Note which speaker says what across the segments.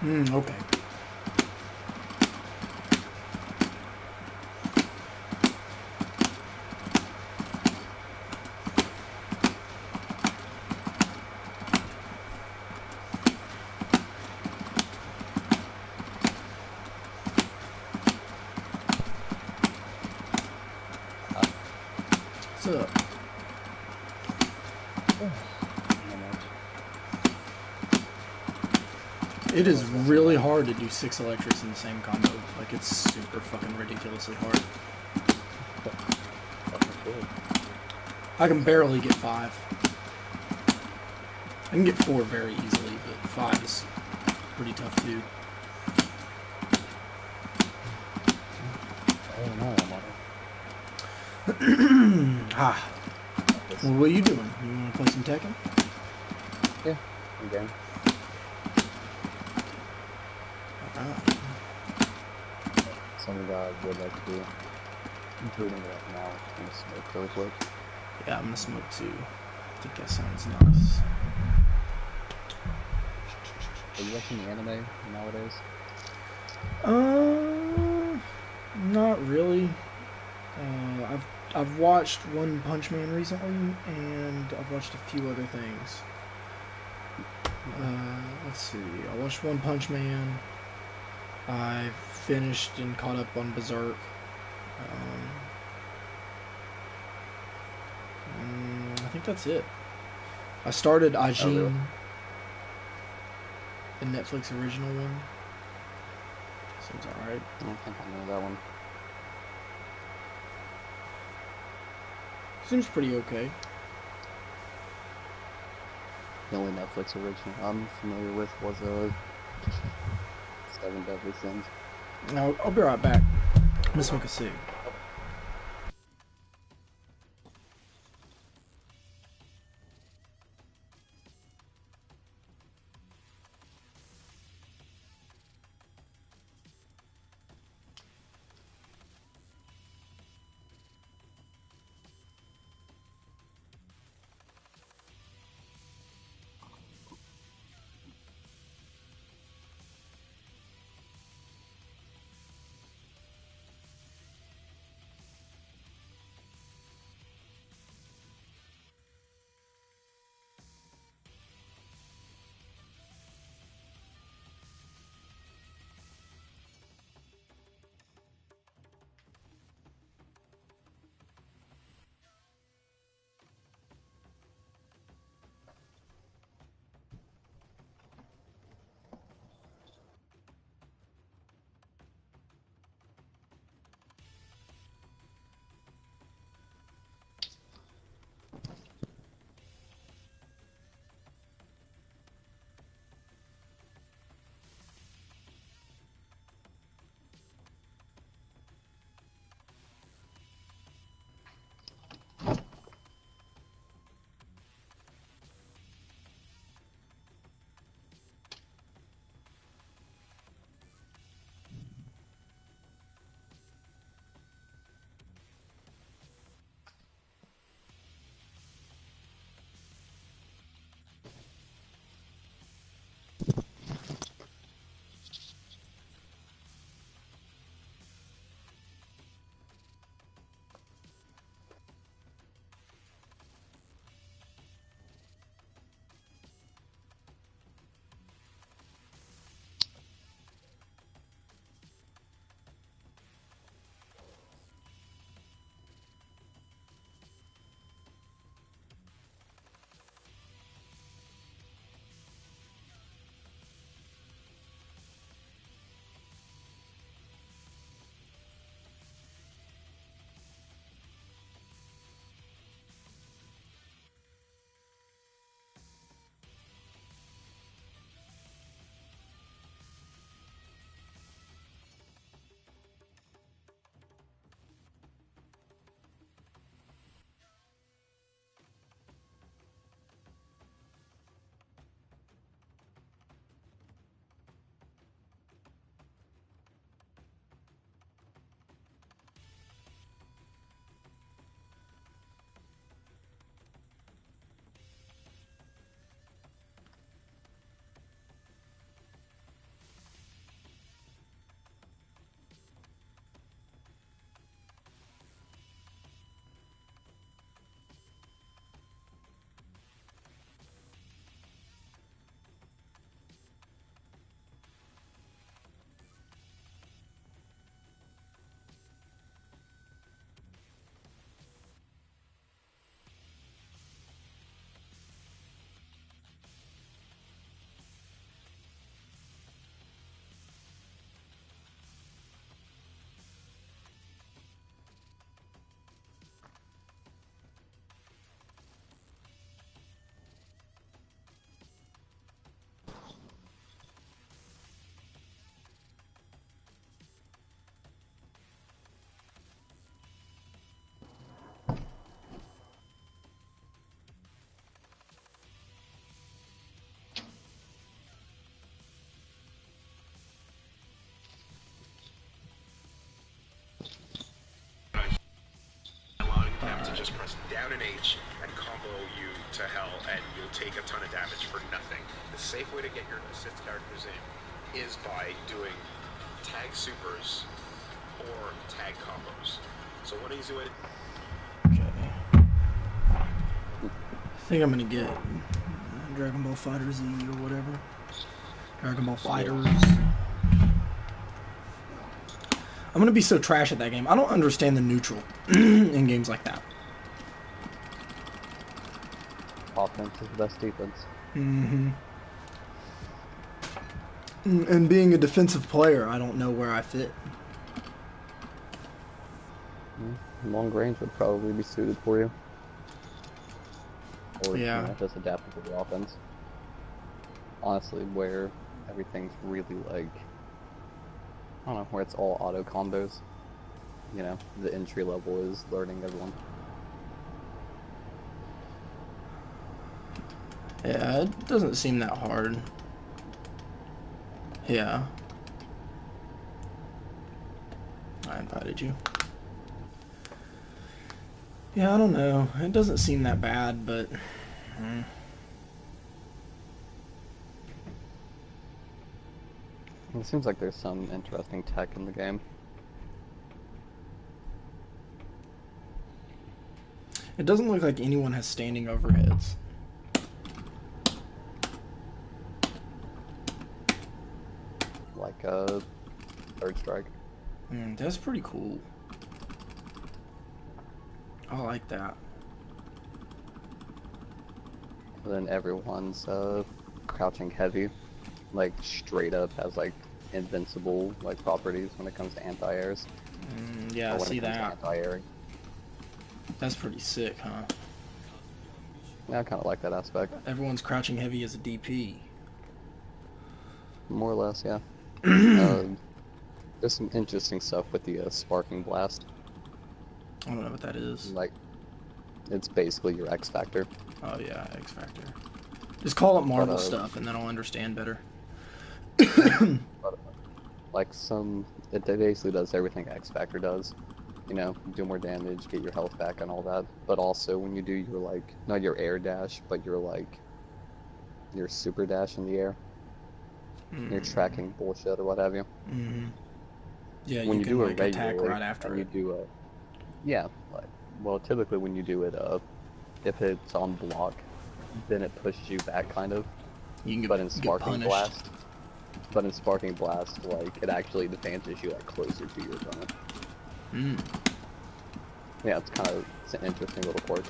Speaker 1: Okay. What's up? It is really hard to do 6 electrics in the same combo. Like, it's super fucking ridiculously hard. I can barely get 5. I can get 4 very easily, but 5 is pretty tough too. Ah. Well, what are you doing? You want to play some Tekken?
Speaker 2: Yeah, I'm game. Something that I would like to do. I'm doing it right now. I'm gonna smoke really quick.
Speaker 1: Yeah, I'm gonna smoke too. I think that sounds nice.
Speaker 2: Are you watching the anime nowadays?
Speaker 1: Not really. I've watched One Punch Man recently, and I've watched a few other things. Let's see. I watched One Punch Man. I finished and caught up on Berserk. I think that's it. I started Ajin,
Speaker 2: Oh, really?
Speaker 1: the Netflix original one. Seems alright.
Speaker 2: I don't think I know that one.
Speaker 1: Seems pretty okay.
Speaker 2: The only Netflix original I'm familiar with was Seven Deadly Sins.
Speaker 1: Now, I'll be right back. I'm gonna smoke a cig.
Speaker 3: allowing them to
Speaker 1: Alright.
Speaker 3: just press down an H and combo you to hell, and you'll take a ton of damage for nothing. The safe way to get your assist characters in is by doing tag supers or tag combos. So one easy way to...
Speaker 1: Okay. I think I'm gonna get Dragon Ball Fighter Z or whatever. Dragon Ball Fighters. I'm gonna be so trash at that game. I don't understand the neutral in games like that.
Speaker 2: Offense is the best defense.
Speaker 1: Mm-hmm. And being a defensive player, I don't know where I fit.
Speaker 2: Long range would probably be suited for you. Or
Speaker 1: Yeah.
Speaker 2: you know, just adapted to the offense. Honestly, where everything's really like, I don't know, where it's all auto combos. You know, the entry level is learning everyone.
Speaker 1: Yeah, it doesn't seem that hard. Yeah. I invited you. Yeah, I don't know. It doesn't seem that bad, but...
Speaker 2: It seems like there's some interesting tech in the game.
Speaker 1: It doesn't look like anyone has standing overheads.
Speaker 2: Like a third strike.
Speaker 1: That's pretty cool. I like that.
Speaker 2: And then everyone's crouching heavy, like straight up has like invincible like properties when it comes to anti-airs.
Speaker 1: Yeah, I
Speaker 2: Or when
Speaker 1: see
Speaker 2: it comes to
Speaker 1: that.
Speaker 2: anti-airing.
Speaker 1: That's pretty sick, huh?
Speaker 2: Yeah, I kind of like that aspect.
Speaker 1: Everyone's crouching heavy as a DP.
Speaker 2: More or less, yeah. There's some interesting stuff with the sparking blast.
Speaker 1: I don't know what that is.
Speaker 2: Like, it's basically your X Factor.
Speaker 1: Oh yeah, X Factor. Just call it Marvel
Speaker 2: But,
Speaker 1: stuff, and then I'll understand better.
Speaker 2: But, like it basically does everything X Factor does. You know, do more damage, get your health back and all that. But also when you do your like, not your air dash, but your super dash in the air. Your tracking bullshit or what have you.
Speaker 1: Yeah,
Speaker 2: When
Speaker 1: you can
Speaker 2: do
Speaker 1: like
Speaker 2: it
Speaker 1: attack
Speaker 2: regularly,
Speaker 1: right after
Speaker 2: and
Speaker 1: it.
Speaker 2: you do a, yeah, like, well, typically when you do it, if it's on block, then it pushes you back kind of.
Speaker 1: You can get,
Speaker 2: But in
Speaker 1: get
Speaker 2: Sparking
Speaker 1: punished.
Speaker 2: Blast, like, it actually advances you like closer to your opponent. Yeah, it's an interesting little quirk.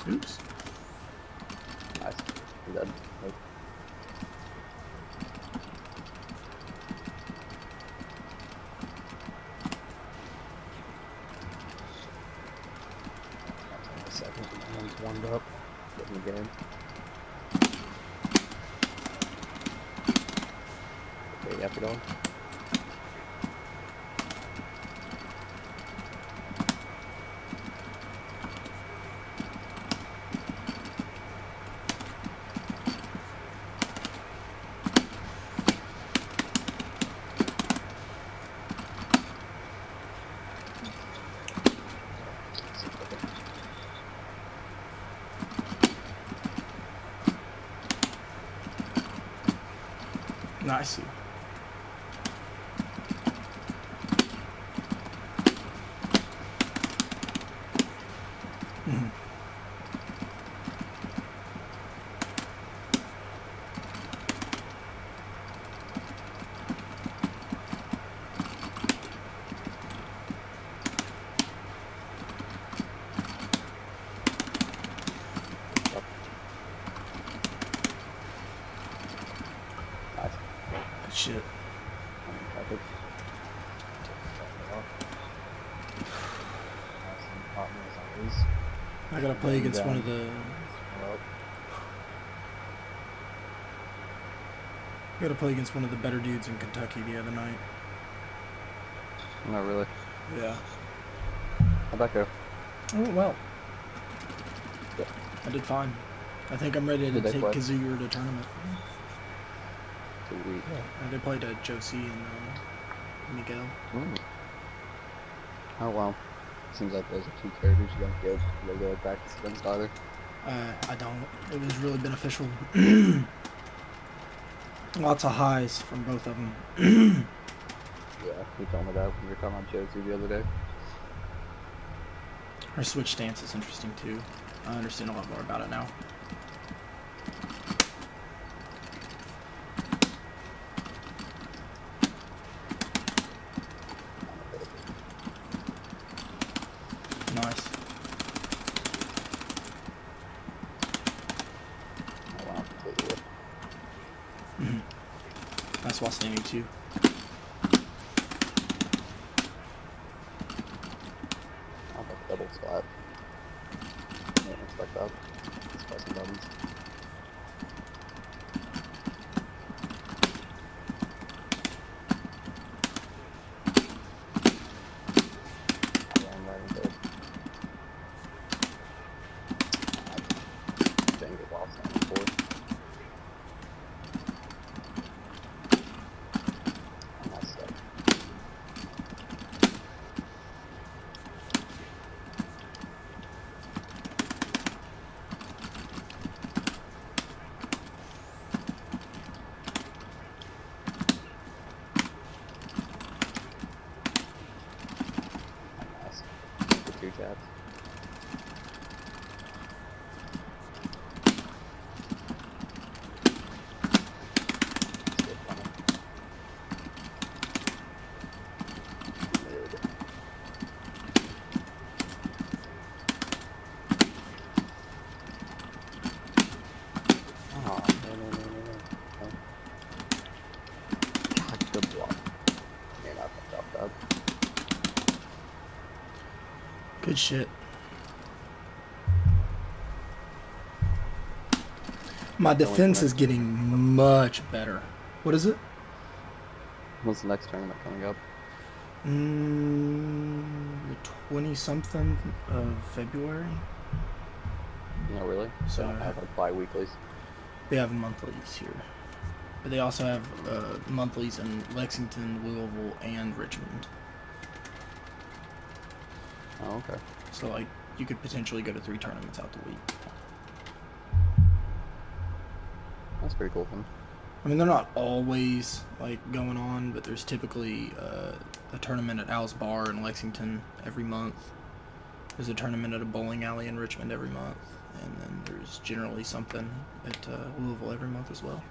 Speaker 1: Oops.
Speaker 2: Nice. I'm dead. Nope. A second, my hand's warmed up. Get in the game. Okay, after dog.
Speaker 1: I see. Shit. I gotta play against one of the. I gotta play against one of the better dudes in Kentucky the other night.
Speaker 2: Not really.
Speaker 1: Yeah.
Speaker 2: How'd that go?
Speaker 1: Oh well.
Speaker 2: Yeah.
Speaker 1: I did fine. I think I'm ready to
Speaker 2: Did they
Speaker 1: take
Speaker 2: play?
Speaker 1: Kazuya to tournament.
Speaker 2: Sweet.
Speaker 1: They played Josie and Miguel.
Speaker 2: Mm. Oh well. Seems like those are two characters you don't get regular practice against either.
Speaker 1: I don't. It was really beneficial. Lots of highs from both of them.
Speaker 2: Yeah, you told me that when you were talking about Josie the other day.
Speaker 1: Her switch stance is interesting too. I understand a lot more about it now. Nice.
Speaker 2: Oh wow, completely.
Speaker 1: Nice while standing too.
Speaker 2: I'll have a double spot. I didn't expect that. Let's press some buttons. I am right into it. Dang it while standing forward. I messed up. Nice. The two jabs. That's good funny. Mid. Oh, no. Okay. God, good block. Man, I fucked up that.
Speaker 1: Good shit. My defense is getting much better. What is it?
Speaker 2: When's the next tournament coming up?
Speaker 1: The 20-something of February.
Speaker 2: No, really?
Speaker 1: So-
Speaker 2: They don't have like bi-weeklies.
Speaker 1: They have monthlies here. But they also have monthlies in Lexington, Louisville, and Richmond.
Speaker 2: Oh, okay.
Speaker 1: So, like, you could potentially go to 3 tournaments out the week.
Speaker 2: That's pretty cool then.
Speaker 1: I mean, they're not always, like, going on, but there's typically a tournament at Al's Bar in Lexington every month. There's a tournament at a bowling alley in Richmond every month. And then there's generally something at Louisville every month as well.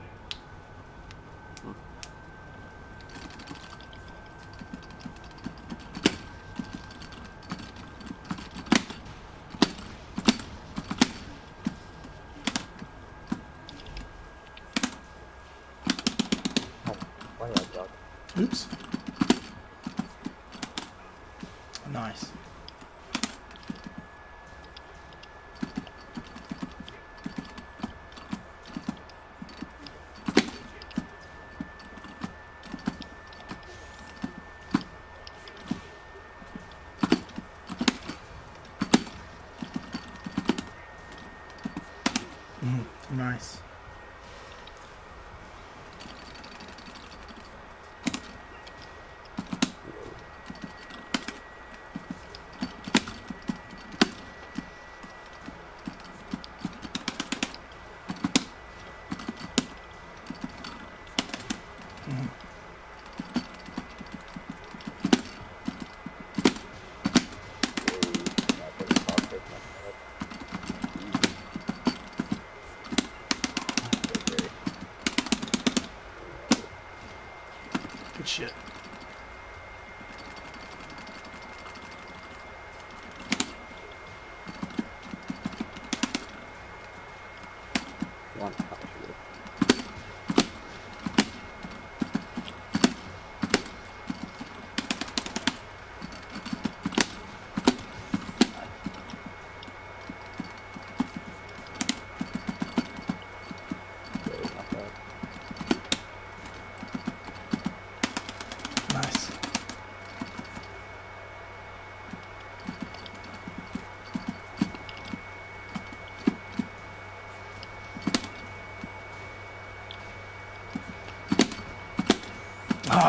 Speaker 2: Why did I duck?
Speaker 1: Oops. Nice. Nice.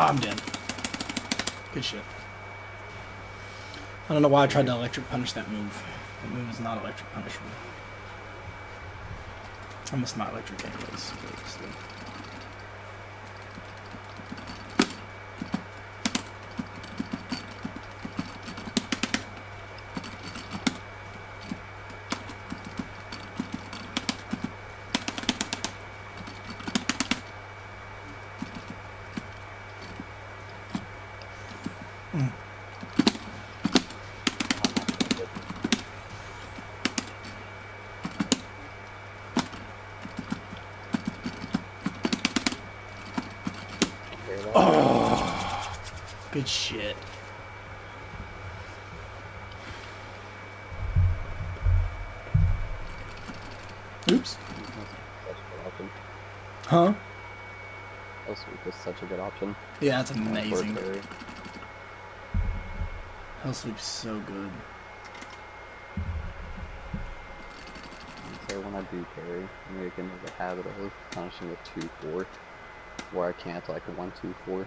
Speaker 1: I'm dead. Good shit. I don't know why I tried to electric punish that move. That move is not electric punishable. I must not electric anyways. But still. Oh, good shit. Oops. Huh?
Speaker 2: Hell Sweep is such a good option.
Speaker 1: Yeah, that's amazing.
Speaker 2: Carry.
Speaker 1: Hell Sweep's so good.
Speaker 2: So when I do carry, I'm gonna get into the habit of punishing with 2-4, where I can't like 1-2-4.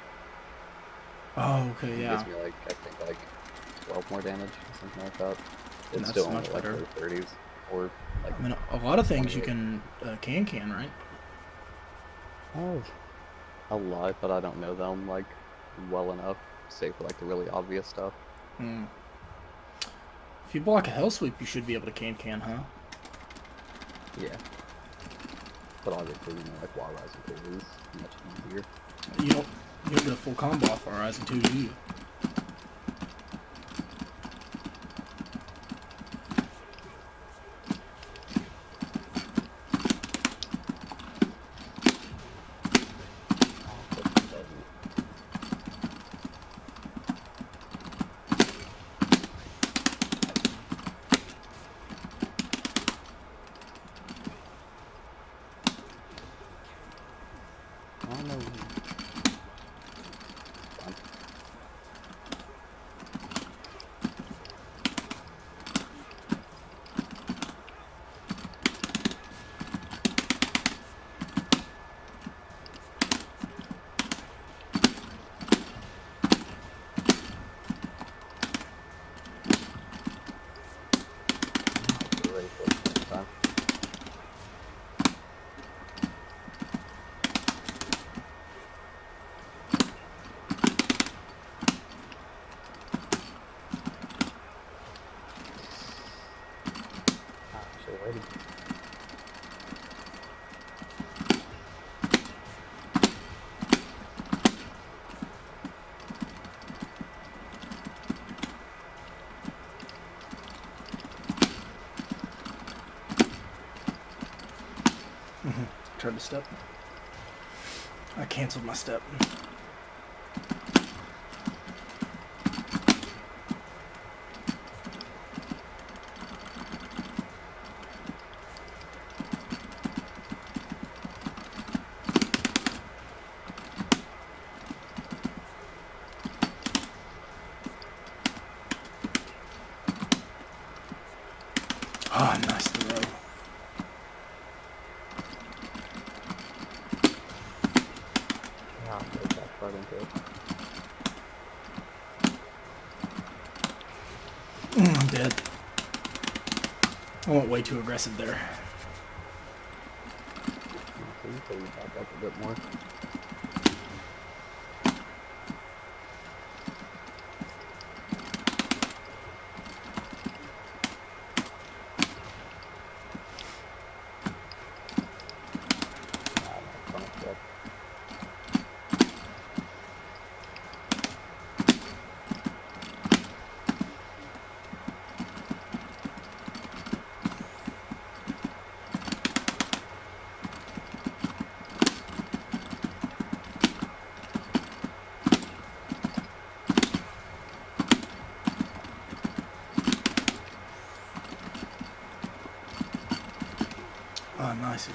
Speaker 1: Oh, okay,
Speaker 2: It
Speaker 1: yeah.
Speaker 2: gives me like I think like 12 more damage or something like that. It's
Speaker 1: That's
Speaker 2: still only
Speaker 1: much
Speaker 2: like
Speaker 1: better.
Speaker 2: low 30s or like.
Speaker 1: I mean, a lot of things you
Speaker 2: 28.
Speaker 1: can, right?
Speaker 2: Oh, a lot, but I don't know them like well enough, save for like the really obvious stuff.
Speaker 1: Hmm. If you block a Hell Sweep, you should be able to can, huh?
Speaker 2: Yeah. But obviously, you know, like Wild Rising 2 is much easier.
Speaker 1: You don't get a full combo off Horizon 2, do you?
Speaker 2: I don't know. Ready.
Speaker 1: Tried to step. I canceled my step. Ah, oh, nice throw.
Speaker 2: Yeah, there's that right into it.
Speaker 1: I'm dead. I went way too aggressive there.
Speaker 2: So you can back up a bit more.
Speaker 1: Ah, oh, nice.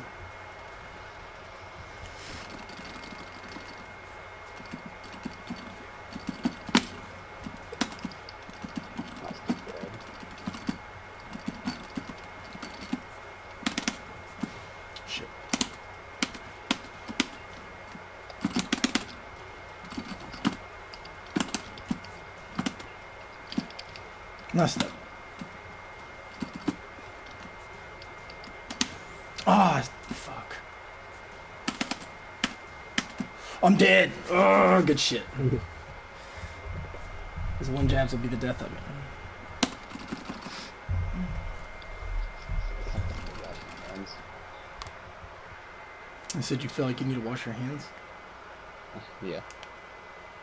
Speaker 1: Nice step. Ah, fuck. I'm dead. Oh, good shit. Those one jabs will be the death of me. I said you feel like you need to wash your hands?
Speaker 2: Yeah.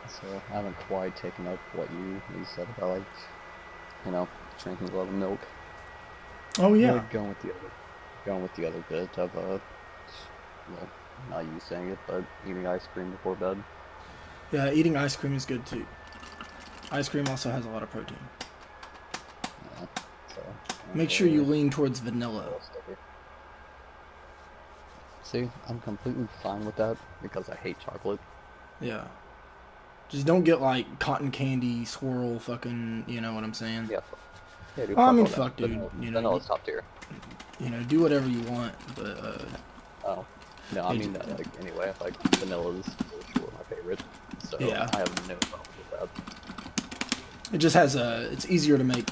Speaker 2: So I haven't quite taken up what you said about, like, you know, drinking a lot of milk.
Speaker 1: Oh, yeah.
Speaker 2: Like going with the other bit of well, not you saying it, but eating ice cream before bed.
Speaker 1: Yeah, eating ice cream is good too. Ice cream also has a lot of protein.
Speaker 2: Yeah. So
Speaker 1: Make sure you lean towards vanilla.
Speaker 2: See, I'm completely fine with that because I hate chocolate.
Speaker 1: Yeah. Just don't get like cotton candy, swirl, fucking, you know what I'm saying?
Speaker 2: Yeah. Yeah, dude,
Speaker 1: Well, I
Speaker 2: fuck
Speaker 1: mean,
Speaker 2: all that.
Speaker 1: fuck, dude.
Speaker 2: Vanilla's top tier.
Speaker 1: Do whatever you want, but
Speaker 2: Oh. No, I
Speaker 1: it,
Speaker 2: mean that, like, anyway, like, vanilla's for sure my favorite. So,
Speaker 1: yeah,
Speaker 2: I have no problem with that.
Speaker 1: it just has it's easier to make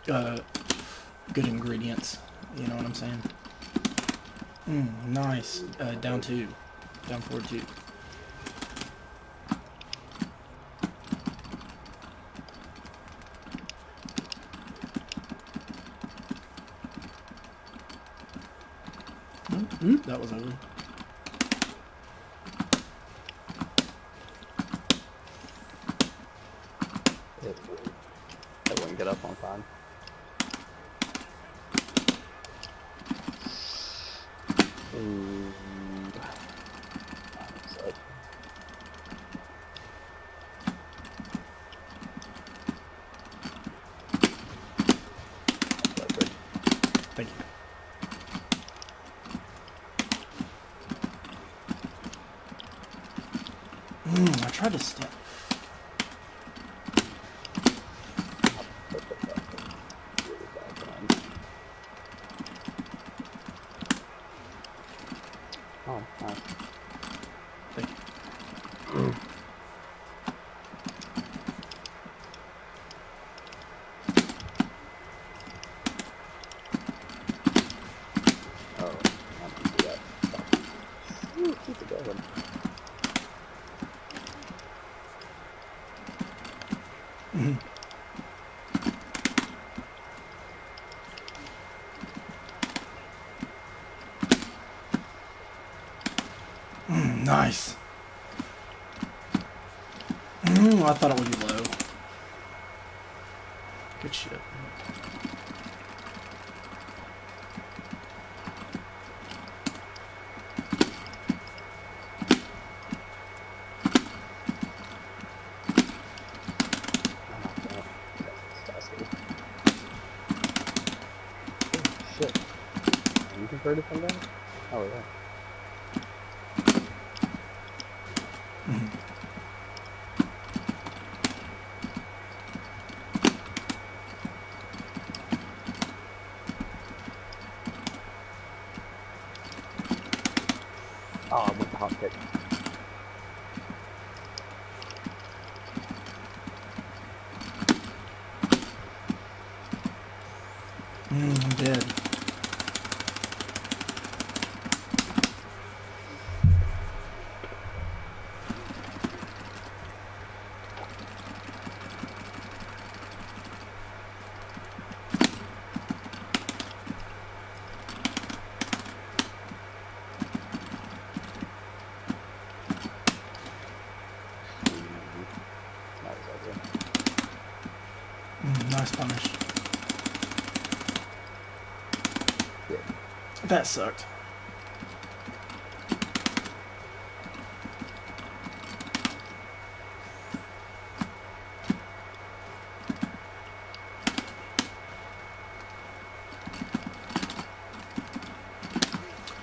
Speaker 1: good ingredients. You know what I'm saying? Nice. Down two, down 4-2. That was ugly.
Speaker 2: It wouldn't get up on time. Ooh. I'm upset. Perfect.
Speaker 1: Thank you. I tried to step.
Speaker 2: Really bad time. Oh, nice.
Speaker 1: Thank you.
Speaker 2: Oh, I'm gonna do that. Fuck. Ooh, keep it going.
Speaker 1: Nice. I thought it would be low. Good shit.
Speaker 2: Shit. You converted from that? Oh, yeah. Oh, with the hot kick.
Speaker 1: I'm dead.
Speaker 2: That was ugly.
Speaker 1: Nice punish.
Speaker 2: Yeah.
Speaker 1: That sucked.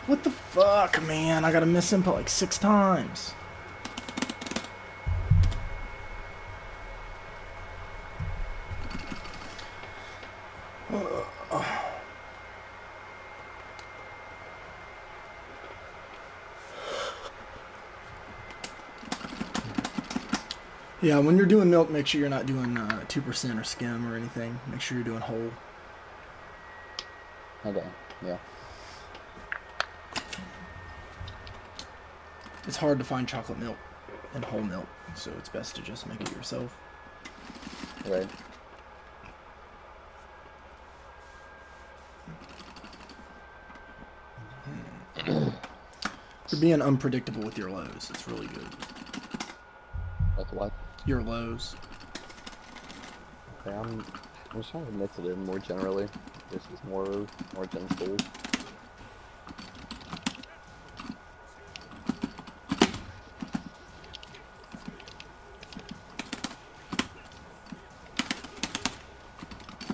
Speaker 1: What the fuck, man? I gotta miss input like 6 times. Yeah, when you're doing milk, make sure you're not doing 2% or skim or anything. Make sure you're doing whole.
Speaker 2: Okay, yeah.
Speaker 1: It's hard to find chocolate milk and whole milk, so it's best to just make it yourself.
Speaker 2: Right.
Speaker 1: You're being unpredictable with your lows. It's really good.
Speaker 2: That's what?
Speaker 1: Your lows.
Speaker 2: Okay, I'm just trying to mix it in more generally. This is more gen schools.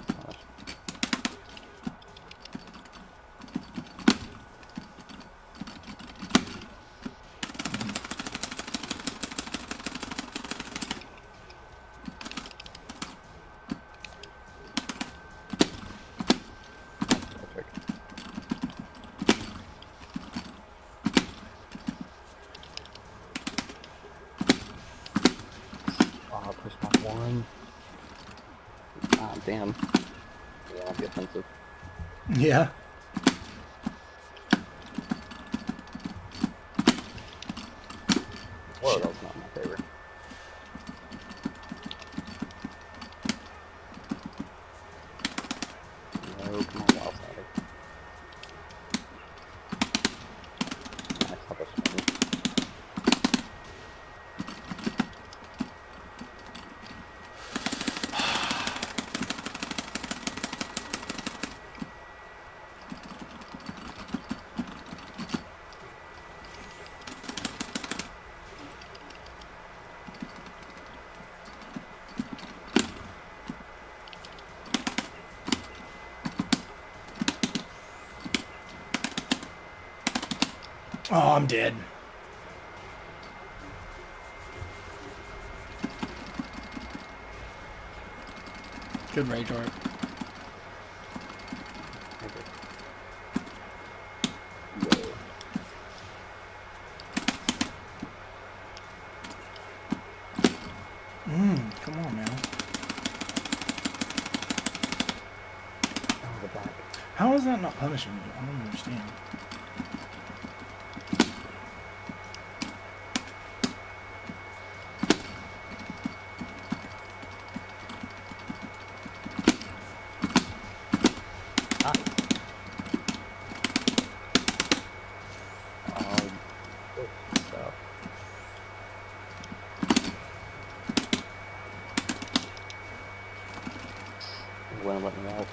Speaker 2: Gosh. Electric. Oh, I pushed my one. Ah, damn. Yeah, I'll be offensive.
Speaker 1: Yeah.
Speaker 2: Whoa,
Speaker 1: Shit.
Speaker 2: that was not in my favor. No, come on, Wild Slider. Nice, how about swing?
Speaker 1: Oh, I'm dead. Good rage art.
Speaker 2: Okay. Whoa.
Speaker 1: Come on now.
Speaker 2: Oh, the back.
Speaker 1: How is that not punishing me? I don't understand.
Speaker 2: Ah. Good stuff. You wanna let me out?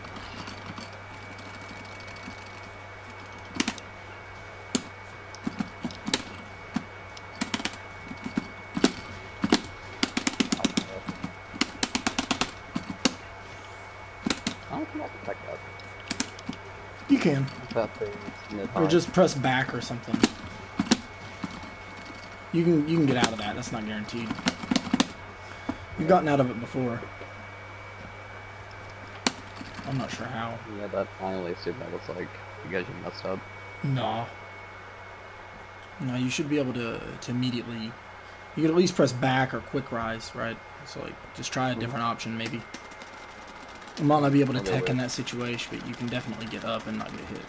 Speaker 2: I don't think I can check that.
Speaker 1: You can.
Speaker 2: That thing's
Speaker 1: Or
Speaker 2: mid-high.
Speaker 1: just press back or something. You can get out of that. That's not guaranteed. You've gotten out of it before. I'm not sure how.
Speaker 2: Yeah, that finally statement was like, you guys are messed up.
Speaker 1: No. No, you should be able to immediately. You could at least press back or quick rise, right? So like, just try a different option maybe. I might not be able to
Speaker 2: I'll go
Speaker 1: tech in
Speaker 2: with,
Speaker 1: that situation, but you can definitely get up and not get hit.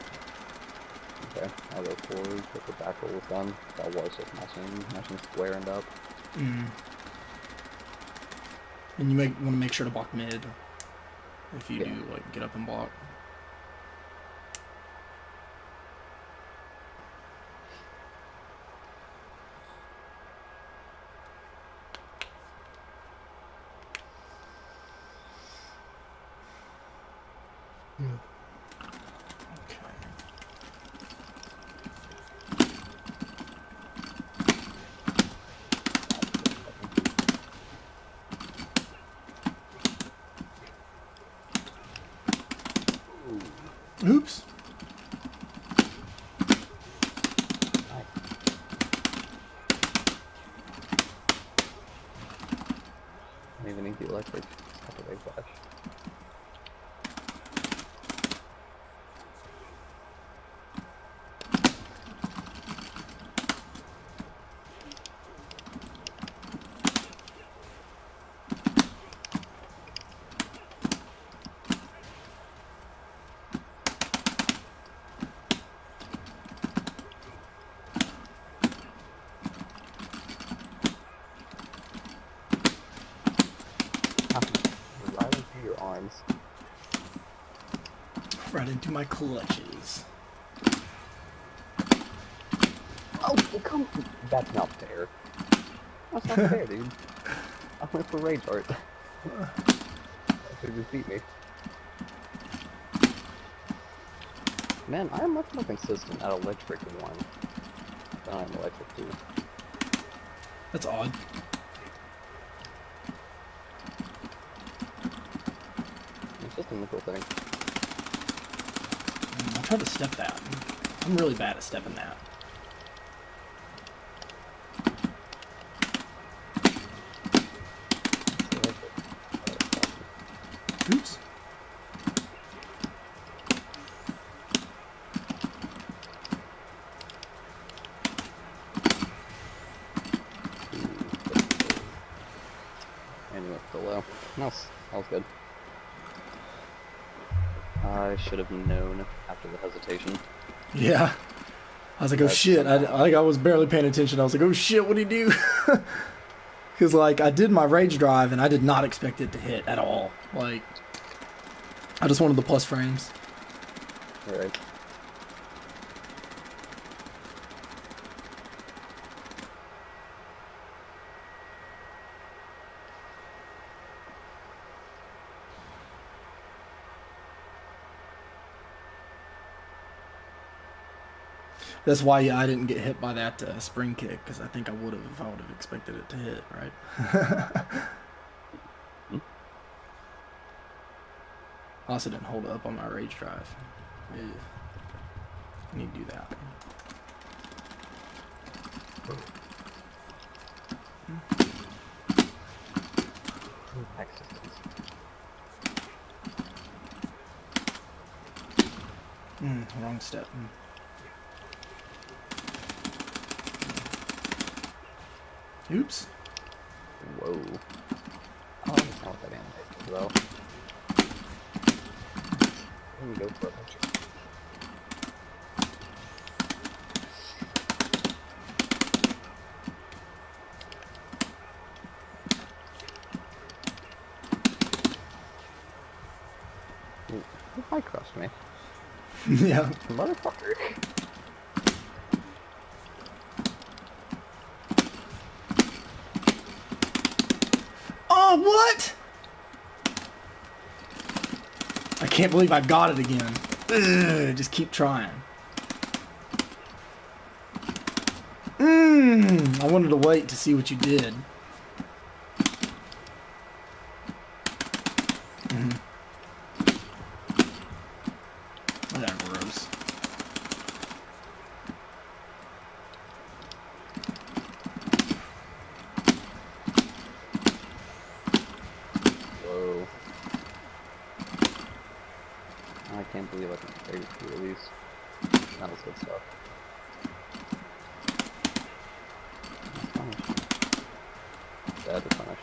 Speaker 2: okay, I'll go forward, get the back roll was done. That was just mashing square and up.
Speaker 1: And you want to make sure to block mid if you
Speaker 2: Yeah.
Speaker 1: do like get up and block. Oops.
Speaker 2: Nice. I don't even need the electric. Just have to wave dash. Your arms.
Speaker 1: Right into my clutches.
Speaker 2: Oh, come. That's not fair. That's not fair, dude. I went for Rage Art. They just beat me. Man, I'm much more consistent at Electric 1 than I'm Electric 2.
Speaker 1: That's odd.
Speaker 2: It's just a mental thing.
Speaker 1: I'll try to step that. I'm really bad at stepping that. Oops.
Speaker 2: And you went so low. Nice. That was good. I should have known after the hesitation.
Speaker 1: Yeah. I was like, oh shit. I was barely paying attention. I was like, oh shit, what'd he do? Because, like, I did my rage drive and I did not expect it to hit at all. Like, I just wanted the plus frames.
Speaker 2: Alright.
Speaker 1: That's why I didn't get hit by that spring kick, because I think I would have if I would have expected it to hit, right? I also didn't hold up on my rage drive. Ew. I need to do that. Wrong step. Oops.
Speaker 2: Whoa. Oh, that's not what that animation is, though. Let me go for it. Why crushed me?
Speaker 1: Yeah.
Speaker 2: Motherfucker.
Speaker 1: Oh, what? I can't believe I got it again. Ugh, just keep trying. I wanted to wait to see what you did. Whatever, Rose.
Speaker 2: Whoa. I can't believe I can trade two of these. That was good stuff. Punish. Bad to punish.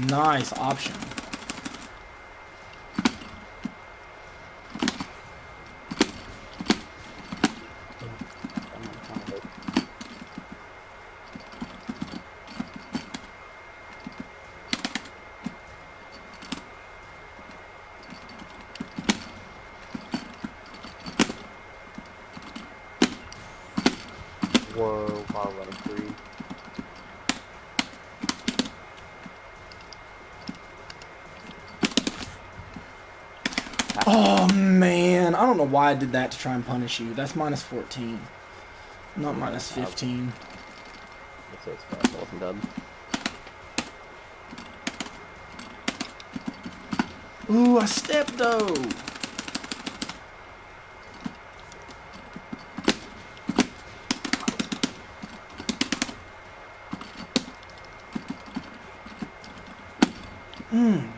Speaker 1: Nice option.
Speaker 2: Whoa, while running free.
Speaker 1: Oh, man. I don't know why I did that to try and punish you. That's minus 14. Not minus 15.
Speaker 2: That's so fast, I wasn't done.
Speaker 1: Ooh, I stepped though.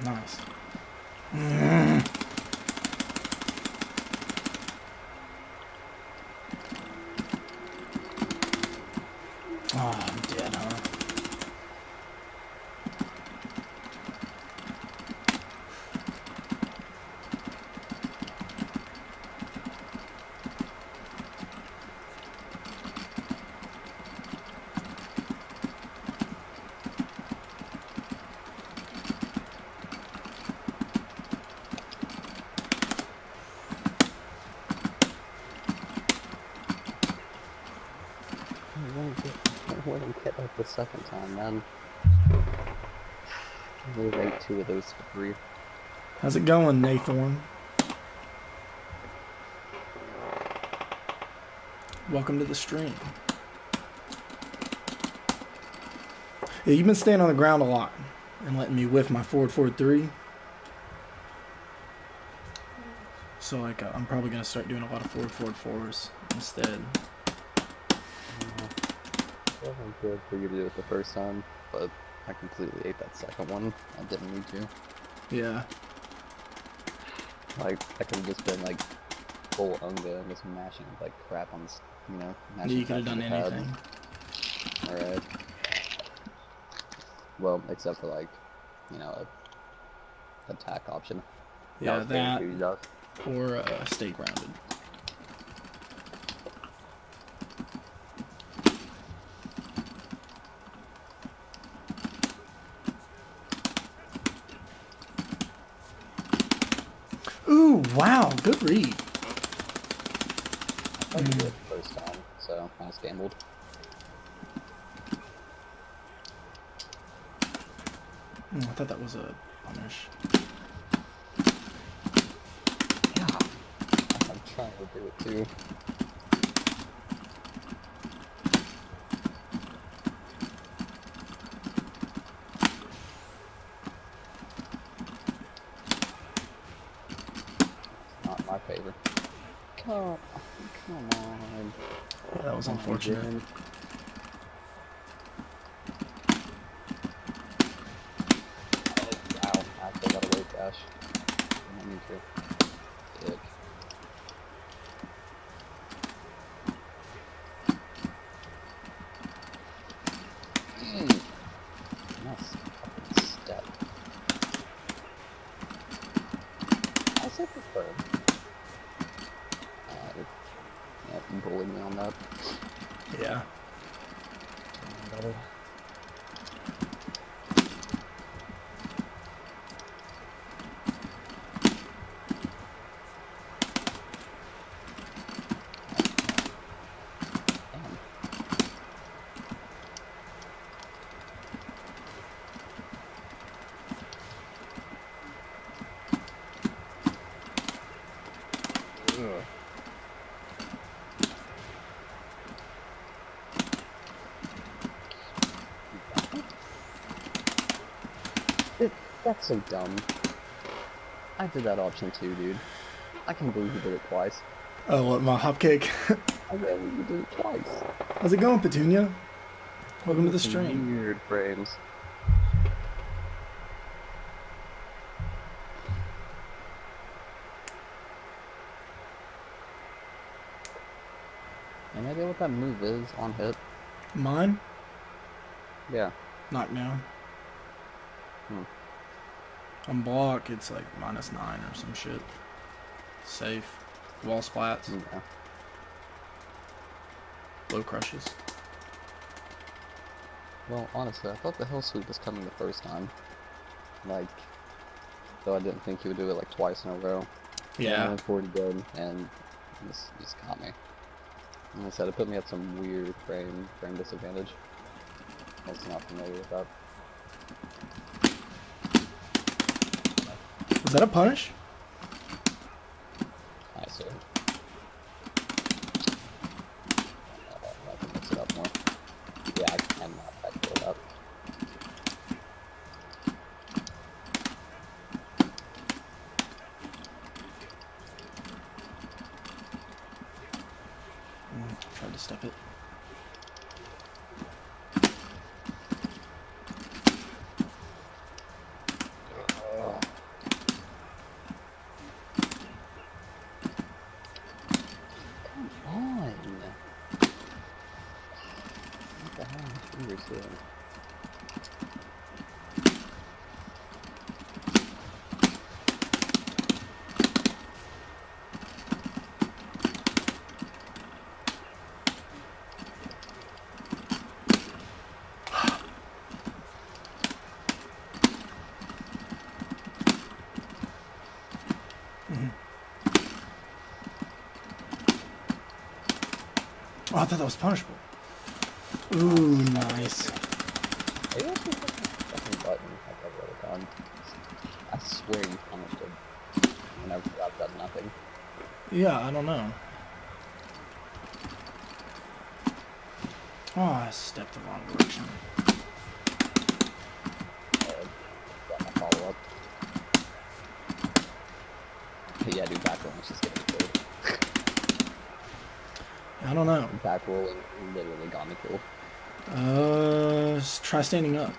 Speaker 1: Nice. Oh, I'm dead, huh?
Speaker 2: the second time, man. I believe I ate 2 of those 3.
Speaker 1: How's it going, Nathorn? Welcome to the stream. Yeah, you've been staying on the ground a lot and letting me whiff my forward forward 3. So like I'm probably gonna start doing a lot of forward forward 4s instead.
Speaker 2: It wasn't good for you to do it the first time, but I completely ate that second one. I didn't need to.
Speaker 1: Yeah.
Speaker 2: Like, I could have just been like full unga and just mashing like crap on this, you know, mashing
Speaker 1: You could have
Speaker 2: crap on
Speaker 1: done
Speaker 2: the pad.
Speaker 1: anything.
Speaker 2: Alright. Well, except for like, you know, a attack option.
Speaker 1: Yeah,
Speaker 2: was
Speaker 1: that
Speaker 2: guaranteed, Josh.
Speaker 1: or stay grounded. Ooh, wow, good read.
Speaker 2: I tried to do it the first time, so I just gambled.
Speaker 1: I thought that was a punish.
Speaker 2: Yeah. I'm trying to do it too. It's not my favor. Come on.
Speaker 1: Yeah, that was unfortunate.
Speaker 2: Jen. Wow, I still got a wave dash. I don't need to. Dick. Nice fucking step. I said prefer. Yeah, you bullied me on that.
Speaker 1: Yeah.
Speaker 2: Better. That's so dumb. I did that option too, dude. I can't believe you did it twice.
Speaker 1: Oh, what, my hop cake?
Speaker 2: I can't believe you did it twice.
Speaker 1: How's it going, Petunia? Welcome to the stream.
Speaker 2: Weird frames. Any idea what that move is on hit?
Speaker 1: Mine?
Speaker 2: Yeah.
Speaker 1: Knockdown. On block, it's like -9 or some shit. Safe. Wall splats.
Speaker 2: Yeah.
Speaker 1: Low crushes.
Speaker 2: Well, honestly, I thought the hill sweep was coming the first time. Like, though I didn't think he would do it like twice in a row.
Speaker 1: Yeah.
Speaker 2: I went forward good, and this just caught me. And I said it put me at some weird frame disadvantage. I was not familiar with that.
Speaker 1: Was that a punish?
Speaker 2: I see. I can mix it up more. Yeah, I cannot backfill it up.
Speaker 1: Tried to step it. Oh, I thought that was punishable. Ooh, nice.
Speaker 2: Maybe I should hit the fucking button like every other time. I swear you punished it whenever I've done nothing.
Speaker 1: Yeah, I don't know. Oh, I stepped the wrong direction.
Speaker 2: Got my follow up. Yeah, dude, back roll is just getting killed.
Speaker 1: I don't know.
Speaker 2: Back rolling literally got me killed.
Speaker 1: Try standing up.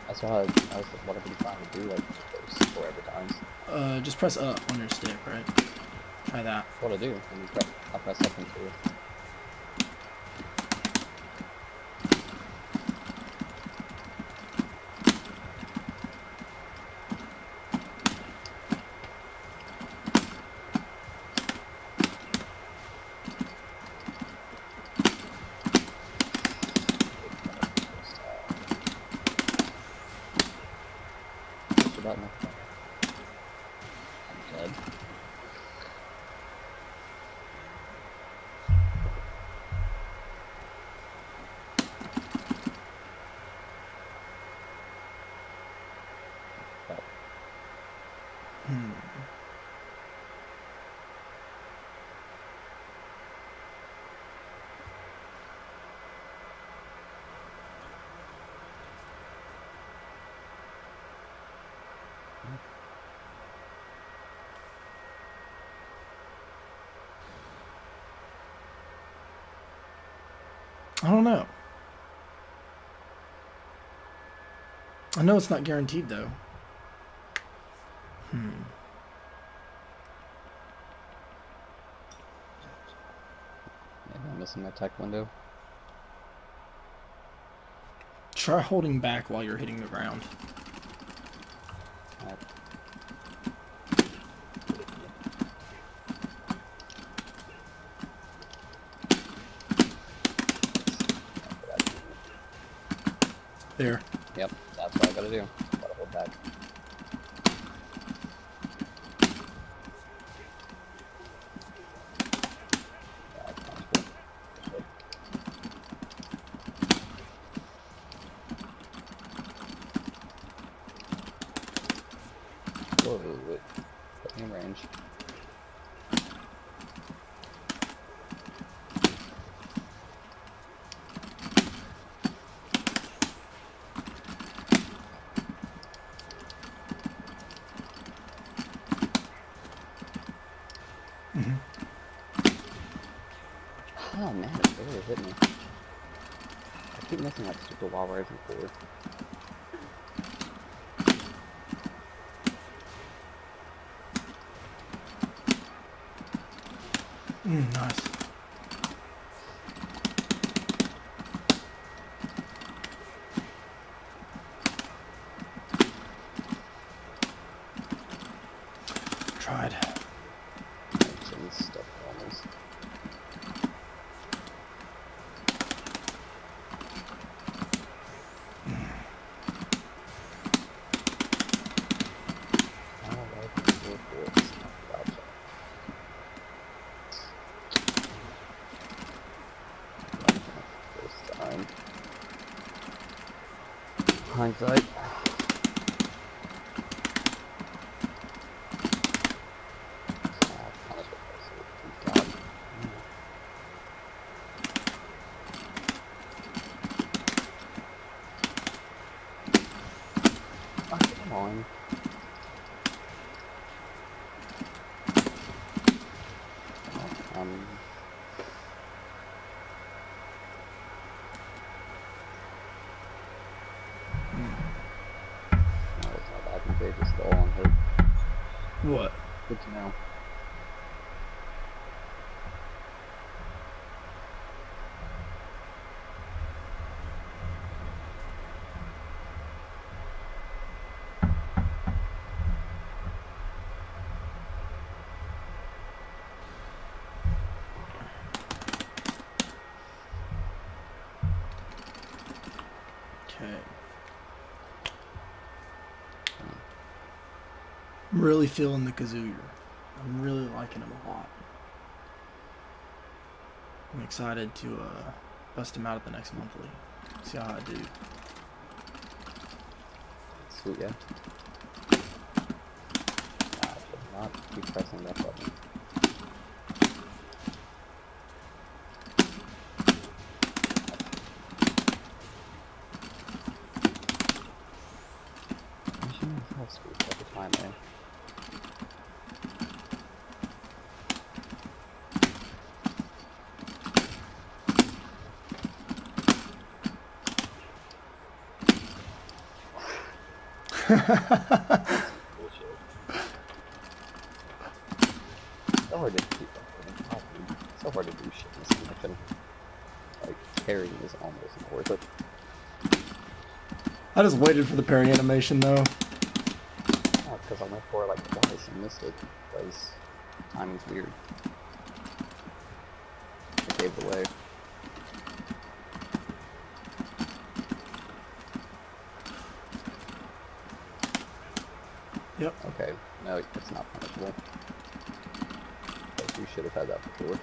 Speaker 2: That's what I've been trying to do like those 4 every times.
Speaker 1: Just press up on your stick, right? Try that.
Speaker 2: That's what I do. And I press up and two. Push the button. I'm dead.
Speaker 1: I don't know. I know it's not guaranteed, though.
Speaker 2: Maybe I'm missing my tech window.
Speaker 1: Try holding back while you're hitting the ground. There.
Speaker 2: Yep, that's what I gotta do. Gotta hold back. Yeah, that's punishable. Shit. Whoa, wait. Put me in range. Oh man, it barely hit me. I keep missing that stupid wall rising forward.
Speaker 1: Nice. Tried.
Speaker 2: Mentions stuff almost. Gotcha. First time. Hindsight. God. Oh, come on. Um. No, it's not advantageous at all on her.
Speaker 1: What?
Speaker 2: Good to know.
Speaker 1: Okay. I'm really feeling the Kazuya. I'm really liking him a lot. I'm excited to bust him out at the next monthly. See how I do.
Speaker 2: Sweet, yeah. I should not keep pressing that button. Imagine myself sweet all the time, man. Bullshit. So hard to keep up with. God, dude. So hard to do shit in this connection. Like, carrying is almost not worth it.
Speaker 1: I just waited for the parry animation though.
Speaker 2: Oh, it's because I went for it like twice and missed it. Because timing's weird. I gave it away.
Speaker 1: Yep.
Speaker 2: Okay, no, it's not punishable. But you should have had that before.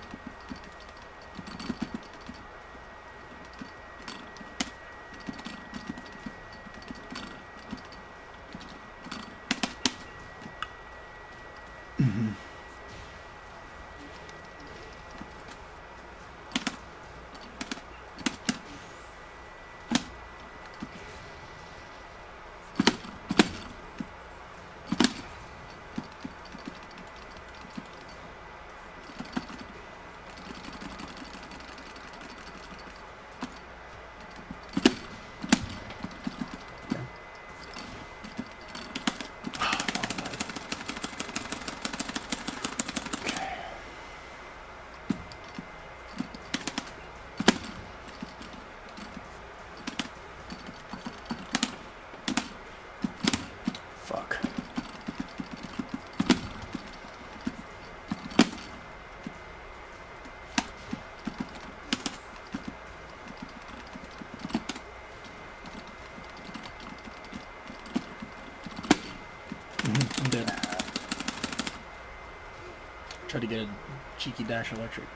Speaker 1: Fuck. I'm dead. Try to get a cheeky dash electric.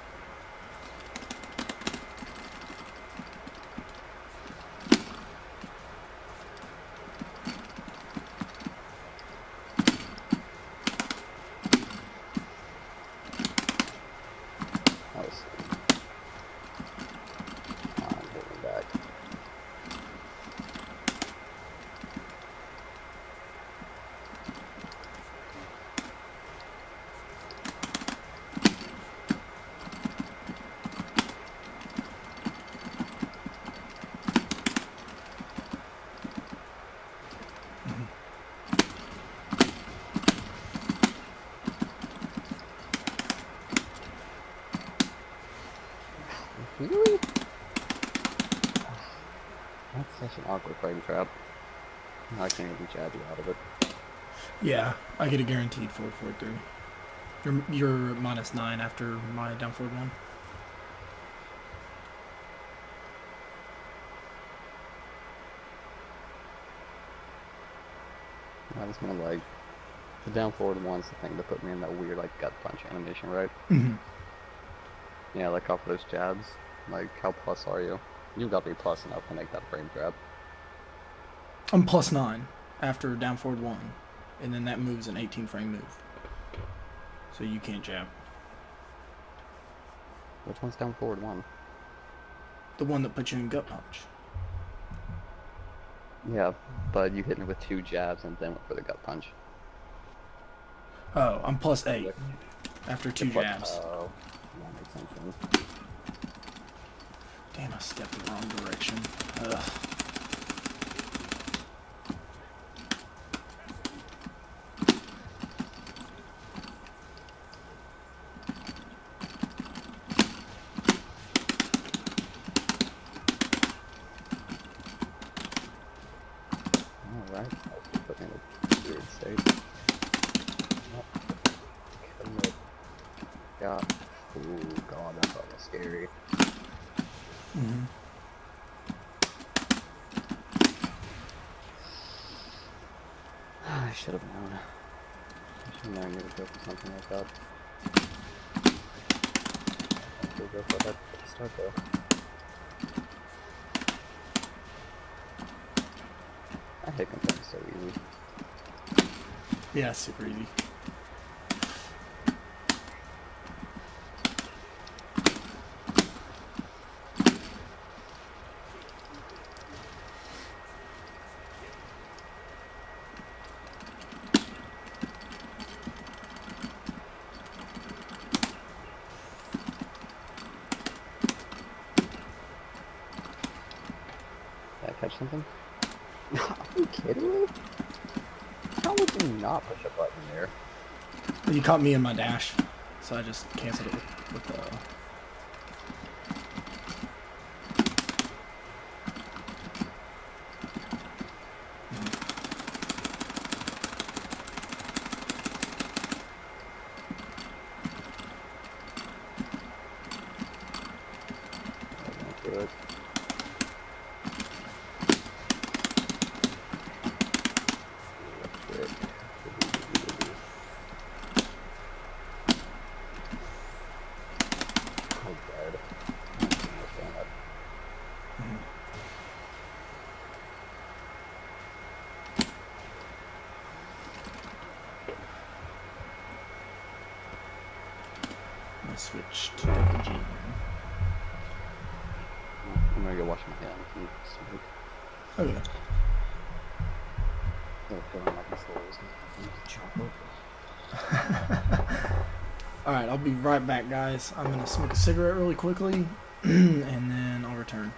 Speaker 2: That was sweet. I'm holding back. Really? That's such an awkward frame trap. I can't even jab you out of it.
Speaker 1: Yeah, I get a guaranteed 4-4-3. You're -9 after my down forward one.
Speaker 2: I just want to like the down forward one's the thing that put me in that weird like gut punch animation, right?
Speaker 1: Mm-hmm.
Speaker 2: Yeah, like off those jabs. Like how plus are you? You've got to be plus enough to make that frame trap.
Speaker 1: I'm +9 after down forward one, and then that move's an 18 frame move. So you can't jab.
Speaker 2: Which one's down forward one?
Speaker 1: The one that puts you in gut punch.
Speaker 2: Yeah, but you hit me with 2 jabs and then went for the gut punch.
Speaker 1: Oh, I'm +8 after 2
Speaker 2: Plus,
Speaker 1: jabs.
Speaker 2: oh, that makes sense then.
Speaker 1: Damn, I stepped the wrong direction. Ugh.
Speaker 2: Alright, I'll put me in a weird state. Commit. God. Ooh, God, that's almost scary.
Speaker 1: Mm-hmm.
Speaker 2: I should have known. I should have known you would go for something like that. I think we'll go for that at the start though. picking things so easy.
Speaker 1: Yeah, super easy.
Speaker 2: Did I catch something? Are you kidding me? How would you not push a button there?
Speaker 1: You caught me in my dash, so I just canceled it with the.
Speaker 2: Do it. Shit. Oh, dead. I don't understand that.
Speaker 1: I switched to double G.
Speaker 2: I'm gonna go wash my hands and smoke.
Speaker 1: Okay.
Speaker 2: Oh, going like this little chocolate.
Speaker 1: Alright, I'll be right back, guys. I'm gonna smoke a cigarette really quickly, and then I'll return.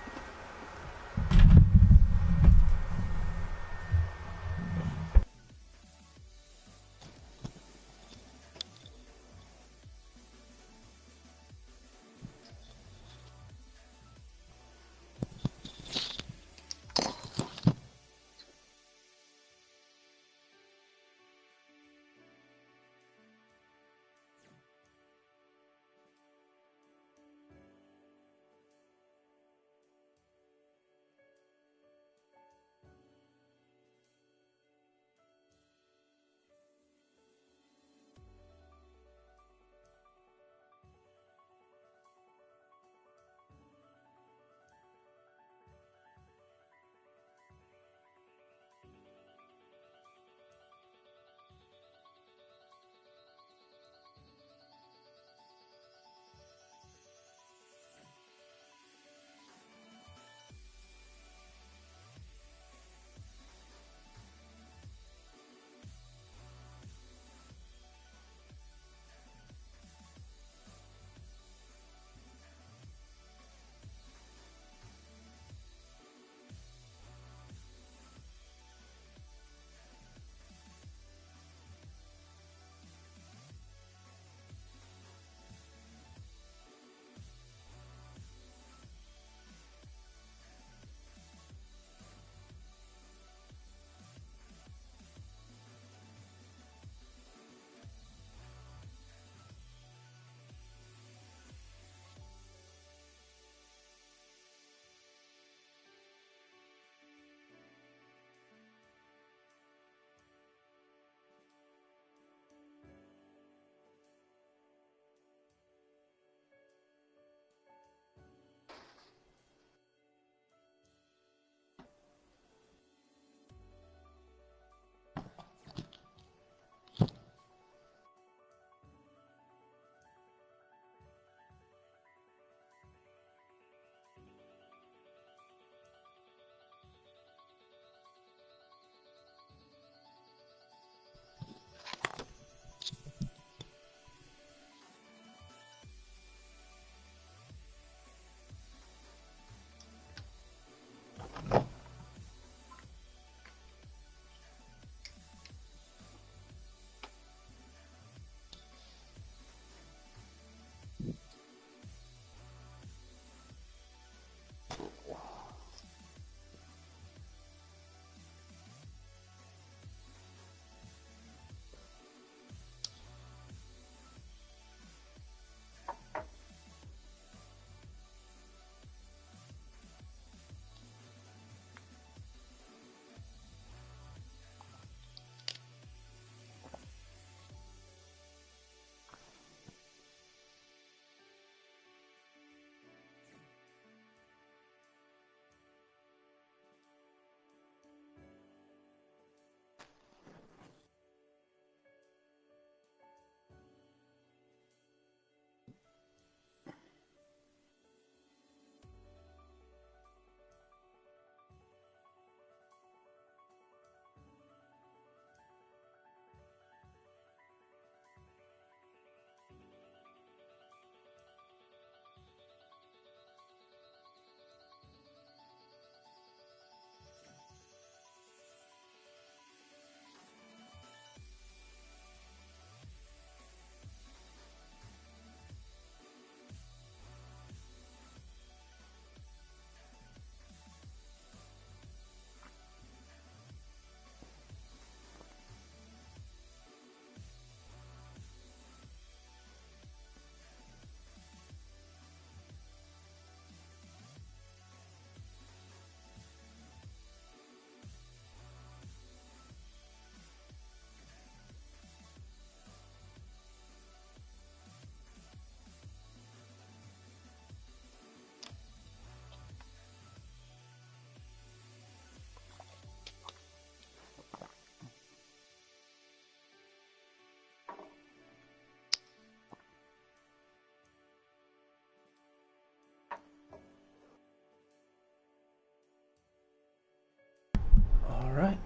Speaker 1: Alright.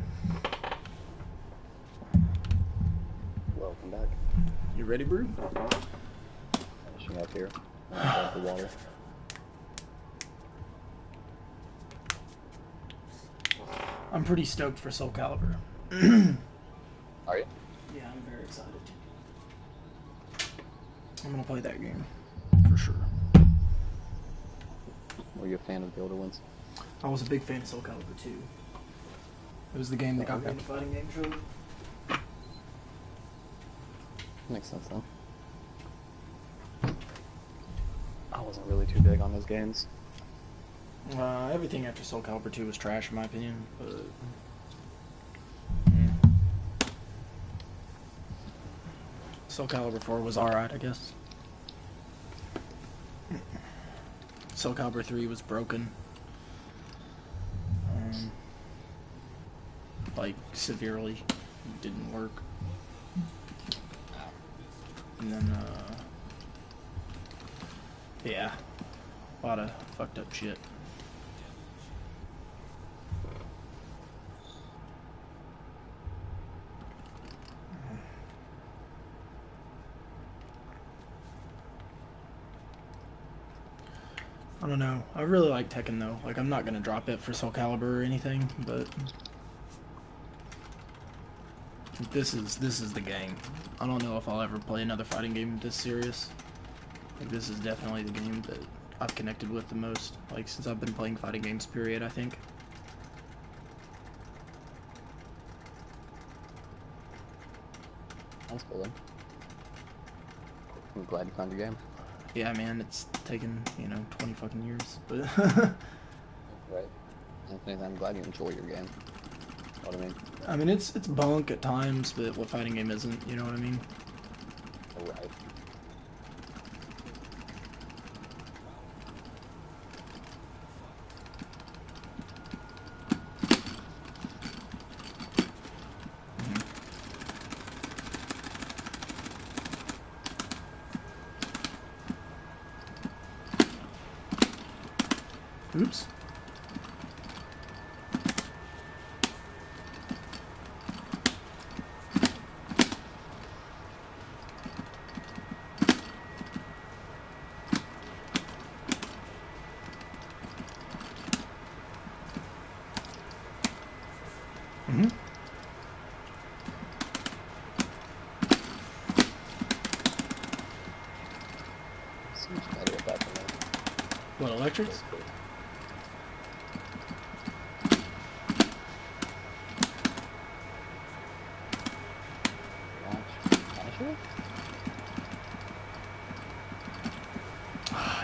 Speaker 2: Welcome back.
Speaker 1: You ready, Brew?
Speaker 2: Finishing up here. Grab the water.
Speaker 1: I'm pretty stoked for Soul Calibur.
Speaker 2: Are you?
Speaker 1: Yeah, I'm very excited. I'm gonna play that game for sure.
Speaker 2: Were you a fan of the older ones?
Speaker 1: I was a big fan of Soul Calibur 2. It was the game that got me
Speaker 2: Okay.
Speaker 1: into fighting games, really.
Speaker 2: Makes sense then. I wasn't really too big on those games.
Speaker 1: Everything after Soul Calibur 2 was trash, in my opinion. But Soul Calibur 4 was alright, I guess. Soul Calibur 3 was broken. Like, severely. Didn't work. And then, yeah. A lot of fucked up shit. I don't know. I really like Tekken though. Like, I'm not gonna drop it for Soul Calibur or anything, but this is the game. I don't know if I'll ever play another fighting game this serious. Like, this is definitely the game that I've connected with the most. Like, since I've been playing fighting games, period. I think.
Speaker 2: That's cool then. I'm glad you found your game.
Speaker 1: Yeah, man, it's taken, 20 fucking years, but
Speaker 2: Right. I'm glad you enjoy your game. Know what I mean?
Speaker 1: I mean, it's bunk at times, but what fighting game isn't? You know what I mean?
Speaker 2: Right.
Speaker 1: Oops. Mm-hmm.
Speaker 2: So much better with that than that.
Speaker 1: What, electrics?
Speaker 2: Actually?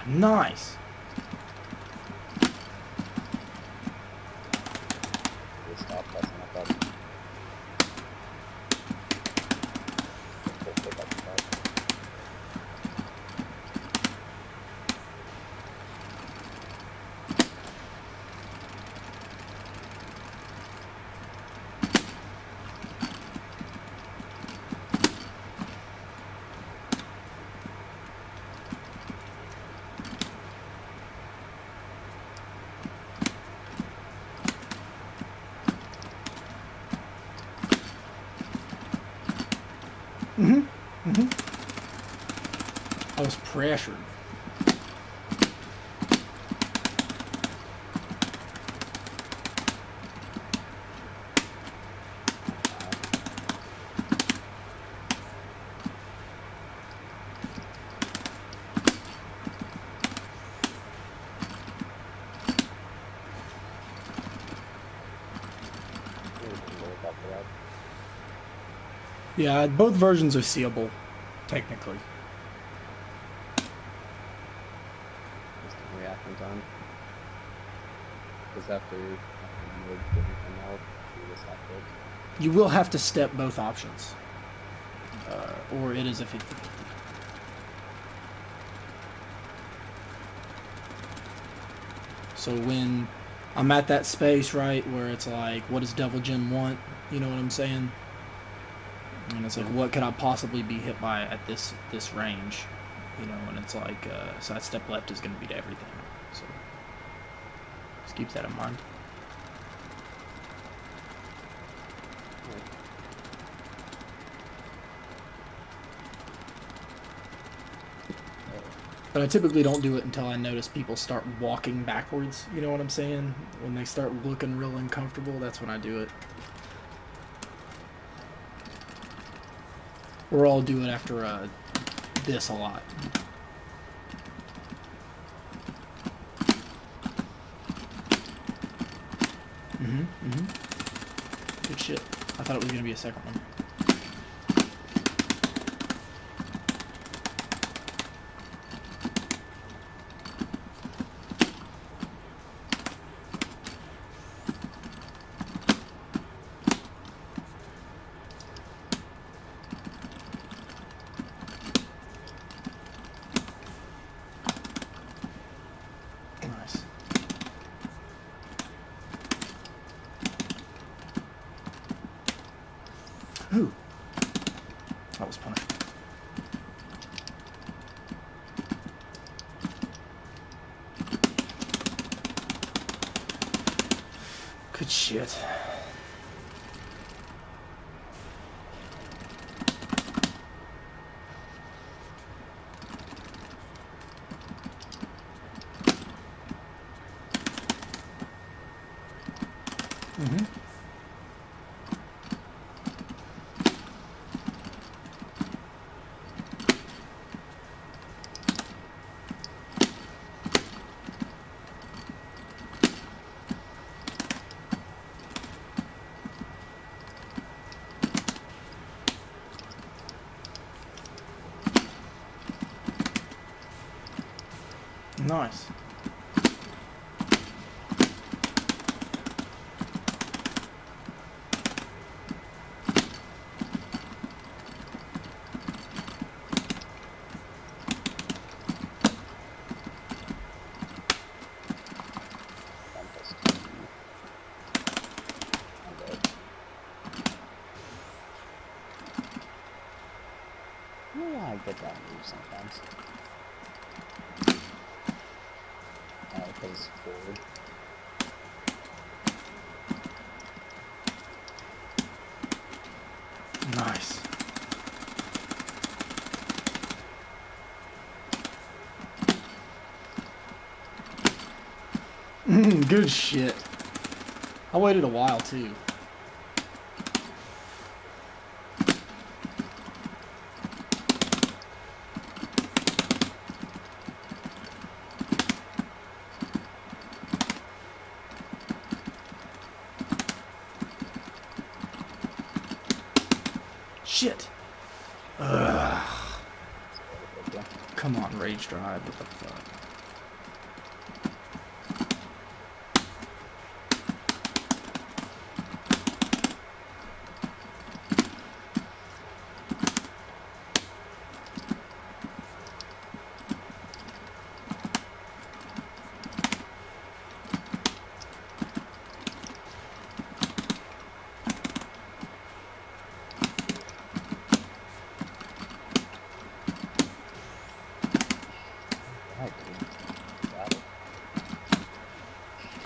Speaker 1: Nice.
Speaker 2: We'll stop pressing that button. We'll pick up the button.
Speaker 1: I was pressured. Yeah, both versions are seeable, technically.
Speaker 2: Instant reaction time. Because after you move everything out, you just have to.
Speaker 1: You will have to step both options. Or it is a 50-50. So when I'm at that space, right, where it's like, what does Devil Jin want? You know what I'm saying? And it's like, what could I possibly be hit by at this range? You know, and it's like, so that step left is going to be to everything. So just keep that in mind. But I typically don't do it until I notice people start walking backwards. You know what I'm saying? When they start looking real uncomfortable, that's when I do it. Or I'll do it after this a lot. Good shit. I thought it was going to be a second one. Nice. Ooh. That was punishment. Good shit. Nice.
Speaker 2: Yeah, I get that move sometimes. Because it's forward.
Speaker 1: Nice. Good shit. I waited a while too. Shit. Ugh. Come on, Rage Drive. What the fuck?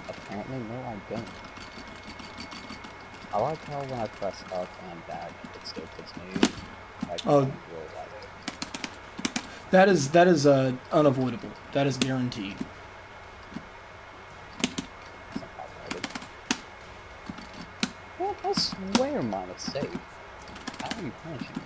Speaker 2: Apparently, no, I don't. I like how when I press up and back, it still puts me like
Speaker 1: Oh,
Speaker 2: roll that way.
Speaker 1: that is unavoidable. That is guaranteed.
Speaker 2: That's not copyrighted. Well, I swear mine is safe. How are you punishing me?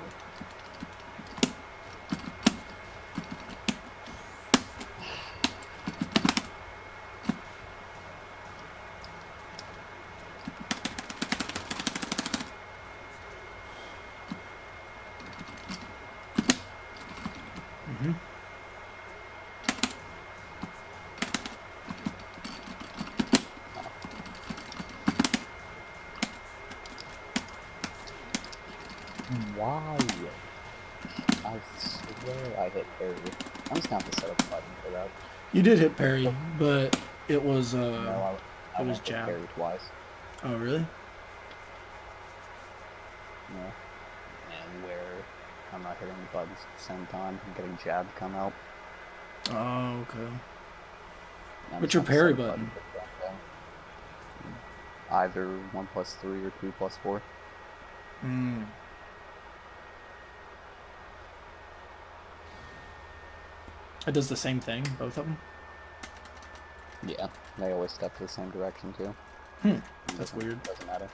Speaker 2: Why? I swear I hit parry. I'm just gonna have to set up a button for that.
Speaker 1: You did hit parry, but it was
Speaker 2: No, I
Speaker 1: it was
Speaker 2: won't hit
Speaker 1: jab.
Speaker 2: parry twice.
Speaker 1: Oh really?
Speaker 2: Yeah. And where I'm not hitting the buttons at the same time, I'm getting jab come out.
Speaker 1: Oh okay.
Speaker 2: I'm
Speaker 1: What's
Speaker 2: just
Speaker 1: your
Speaker 2: gonna set
Speaker 1: parry
Speaker 2: a
Speaker 1: button?
Speaker 2: for that. Either 1+3 or 2+4.
Speaker 1: It does the same thing, both of them?
Speaker 2: Yeah, they always step the same direction too.
Speaker 1: That's weird.
Speaker 2: Doesn't matter.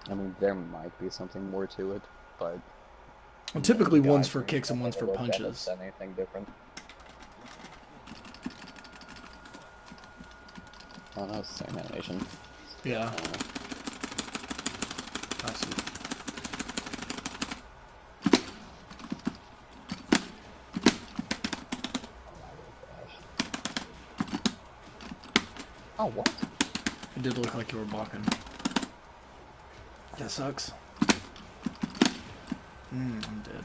Speaker 2: I mean, there might be something more to it, but
Speaker 1: Well, typically one's
Speaker 2: guys
Speaker 1: for
Speaker 2: really
Speaker 1: kicks and one's
Speaker 2: never
Speaker 1: for
Speaker 2: looked at it,
Speaker 1: punches.
Speaker 2: said anything different. Oh no, it's the same animation.
Speaker 1: Yeah. I see.
Speaker 2: Oh, what?
Speaker 1: It did look like you were blocking. That sucks. I'm dead.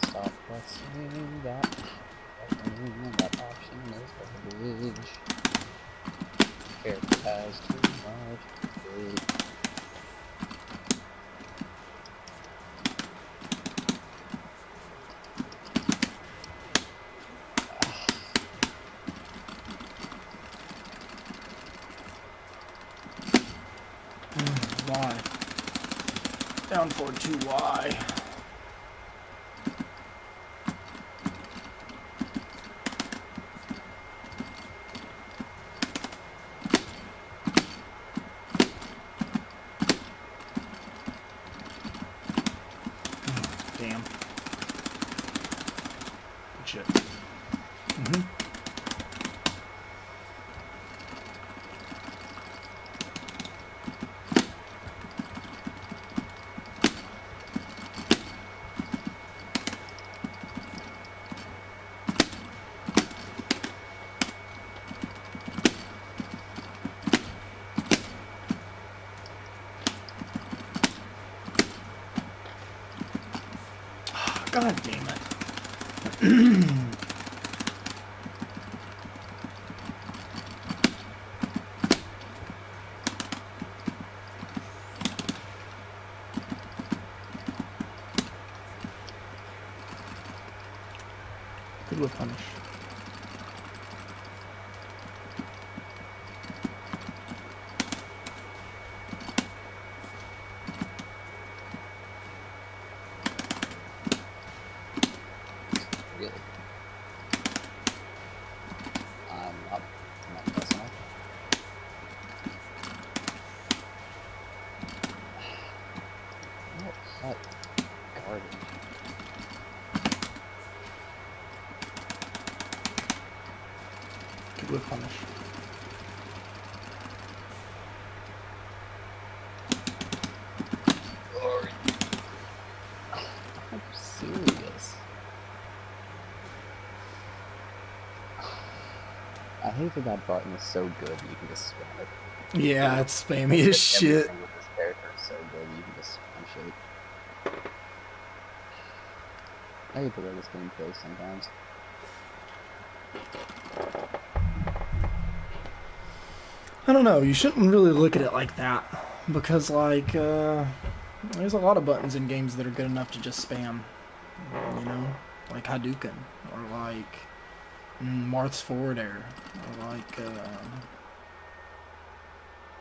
Speaker 2: Stop pressing that. That option is garbage. Character has too much weight.
Speaker 1: Why? Down forward 2Y. Damn. Good shit. God damn it. Good with punish.
Speaker 2: Really? I'm not pressing it. What garbage.
Speaker 1: Good with punish.
Speaker 2: Are you serious? I hate that that button is so good you can just spam it.
Speaker 1: Yeah, it's spammy as shit.
Speaker 2: Everything with this character is so good you can just spam shit. I hate the way this game plays sometimes.
Speaker 1: I don't know, you shouldn't really look at it like that. Because, like, there's a lot of buttons in games that are good enough to just spam. You know? Like Hadouken. Or like Marth's forward air. Or like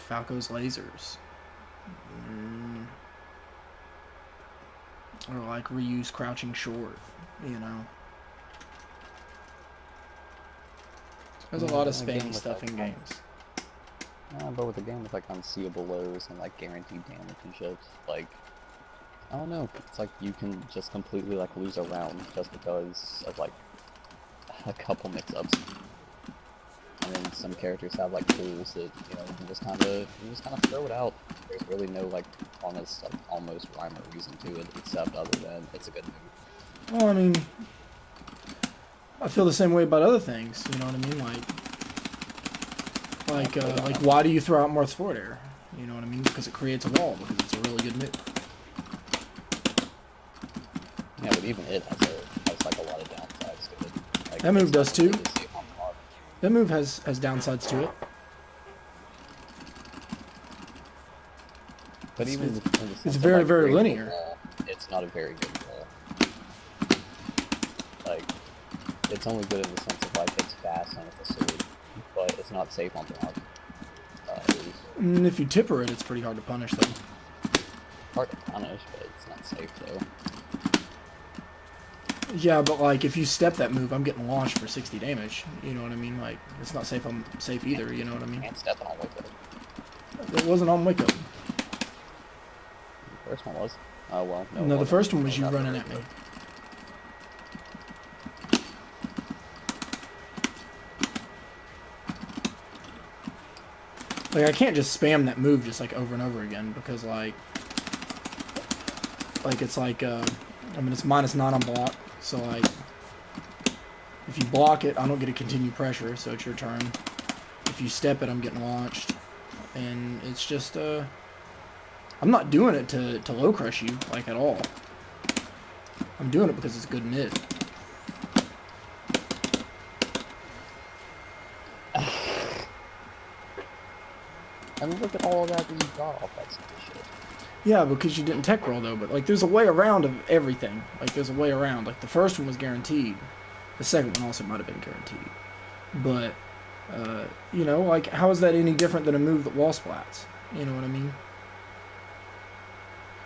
Speaker 1: Falco's lasers. Or like Ryu's crouching short. You know? There's a lot of spammy stuff in games.
Speaker 2: But with a game with like unseeable lows and like guaranteed damage and shit, like I don't know, it's like you can just completely like lose a round just because of like a couple mix-ups. And then some characters have like tools that, you know, you can just kinda throw it out. There's really no like honest, like almost rhyme or reason to it, except other than it's a good move.
Speaker 1: Well, I mean, I feel the same way about other things. You know what I mean? Like why do you throw out Marth's forward air? You know what I mean? Because it creates a wall. Because it's a really good move.
Speaker 2: Yeah, but even it has like a lot of downsides to it. Like,
Speaker 1: That move does too.
Speaker 2: really safe on block.
Speaker 1: That move has downsides to it.
Speaker 2: But even in the sense
Speaker 1: It's
Speaker 2: of,
Speaker 1: very,
Speaker 2: like,
Speaker 1: very
Speaker 2: creating a
Speaker 1: linear.
Speaker 2: wall, it's not a very good wall. Like, it's only good in the sense of like it's fast and it's a sword, but it's not safe on block. At least.
Speaker 1: And if you tipper it, it's pretty hard to punish though.
Speaker 2: Hard to punish, but it's not safe though.
Speaker 1: Yeah, but like if you step that move, I'm getting launched for 60 damage. You know what I mean? Like it's not safe. I'm safe either. You know what I mean?
Speaker 2: Can't step on wake up.
Speaker 1: It wasn't on wake up.
Speaker 2: The first one was. Oh well. No,
Speaker 1: No,
Speaker 2: it
Speaker 1: the first one
Speaker 2: wasn't.
Speaker 1: was you
Speaker 2: It
Speaker 1: running at me. Like I can't just spam that move just like over and over again because like it's like I mean it's -9 on block, so like if you block it, I don't get to continue pressure, so it's your turn. If you step it, I'm getting launched, and it's just I'm not doing it to low crush you like at all. I'm doing it because it's good mid.
Speaker 2: I mean, look at all of that you got off that stupid shit.
Speaker 1: Yeah, because you didn't tech roll though, but like there's a way around of everything. Like there's a way around. Like the first one was guaranteed. The second one also might have been guaranteed. But you know, like how is that any different than a move that wall splats? You know what I mean?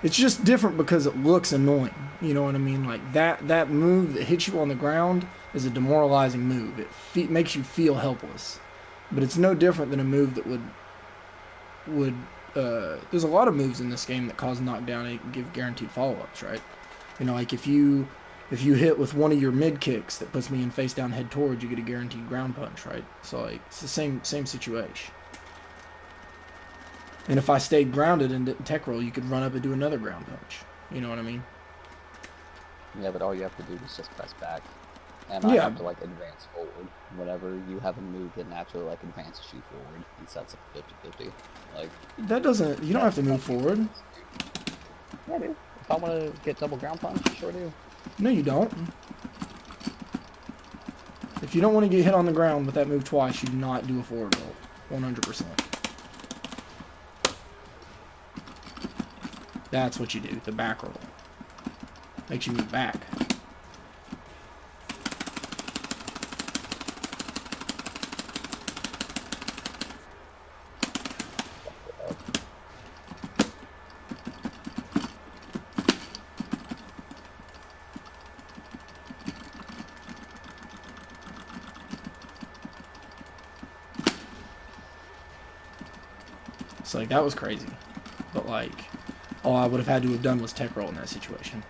Speaker 1: It's just different because it looks annoying. You know what I mean? Like that move that hits you on the ground is a demoralizing move. It makes you feel helpless. But it's no different than a move that would there's a lot of moves in this game that cause knockdown and give guaranteed follow-ups, right? You know, like if you hit with one of your mid kicks that puts me in face down head towards, you get a guaranteed ground punch, right? So like it's the same situation. And if I stayed grounded and didn't tech roll, you could run up and do another ground punch. You know what I mean?
Speaker 2: Yeah, but all you have to do is just press back. And
Speaker 1: Yeah.
Speaker 2: I have to like advance forward. Whenever you have a move that naturally like advances you forward and sets up 50-50. Like
Speaker 1: That doesn't. You don't have to move forward.
Speaker 2: Yeah, I do. If I want to get double ground punch, sure do.
Speaker 1: No, you don't. If you don't want to get hit on the ground with that move twice, you do not do a forward roll. 100%. That's what you do. The back roll makes you move back. So like that was crazy, but like all I would have had to have done was tech roll in that situation.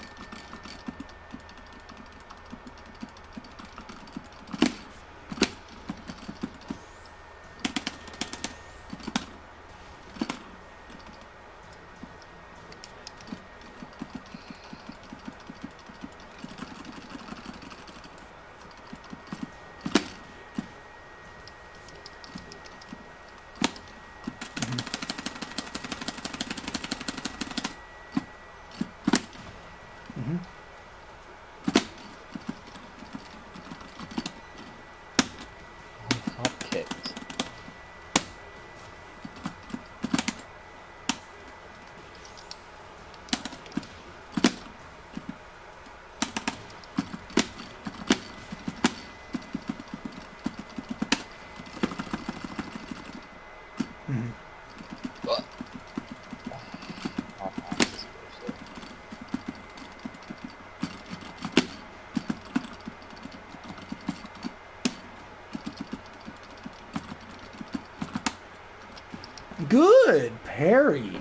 Speaker 2: Hop kicks. What? Oh, this is bullshit.
Speaker 1: Good parry.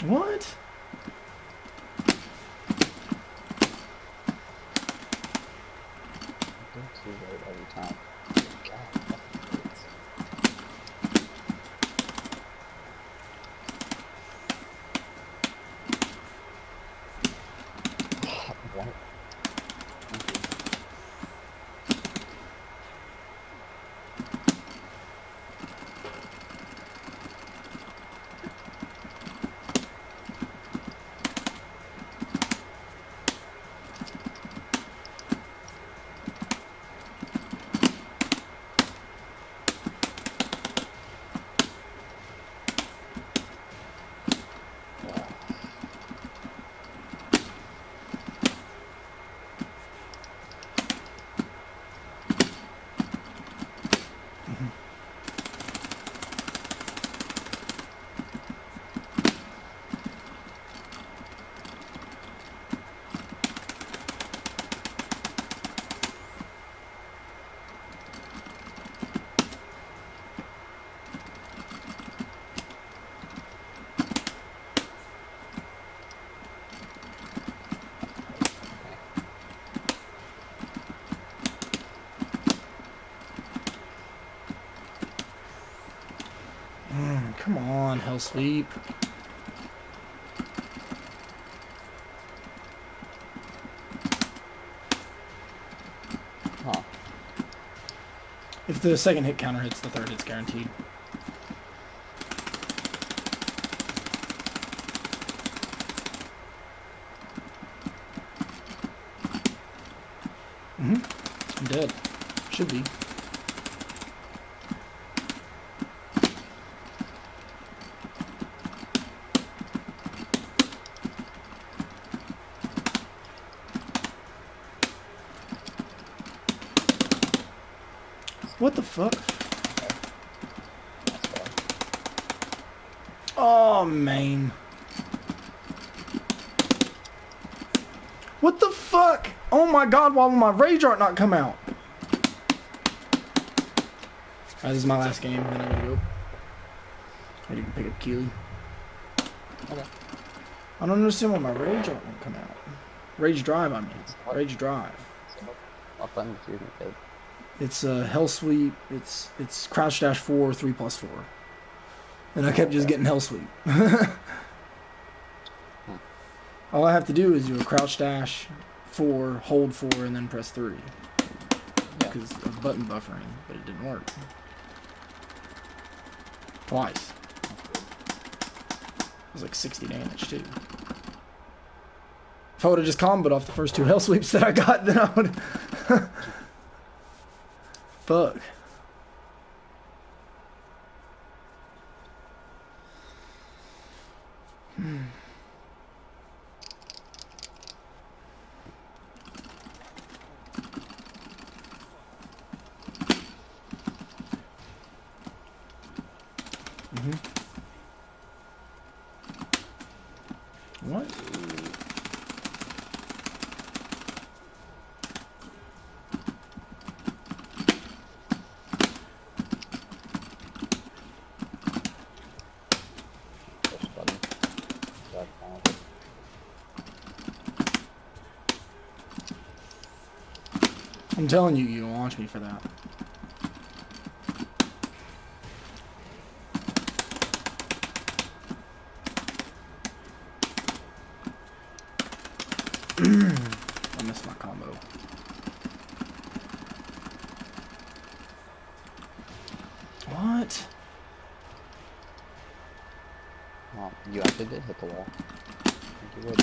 Speaker 1: What?
Speaker 2: I go too late every time. God, fucking hurts.
Speaker 1: Come on, hell sweep.
Speaker 2: Huh.
Speaker 1: If the second hit counter hits, the third hit's guaranteed. I'm dead. Should be. What the fuck?
Speaker 2: That's fine.
Speaker 1: Oh, man. What the fuck? Oh my god, why will my rage art not come out? Alright, this is my last game, then I'm gonna go. I need to pick up Keely.
Speaker 2: Okay.
Speaker 1: I don't understand why my rage art won't come out. Rage drive, I mean.
Speaker 2: What?
Speaker 1: Rage drive.
Speaker 2: So what fun with you, kid?
Speaker 1: It's hell sweep. It's crouch dash 4, 3+4. And I kept just getting hell sweep. All I have to do is do a crouch dash 4, hold 4, and then press 3. Because of button buffering, but it didn't work. Twice. It was like 60 damage too. If I would have just comboed off the first 2 hell sweeps that I got, then I would. Fuck. What?
Speaker 2: Push button. That count.
Speaker 1: I'm telling you, you don't launch me for that. I missed my combo. What?
Speaker 2: Well, you actually did hit the wall. I think you would.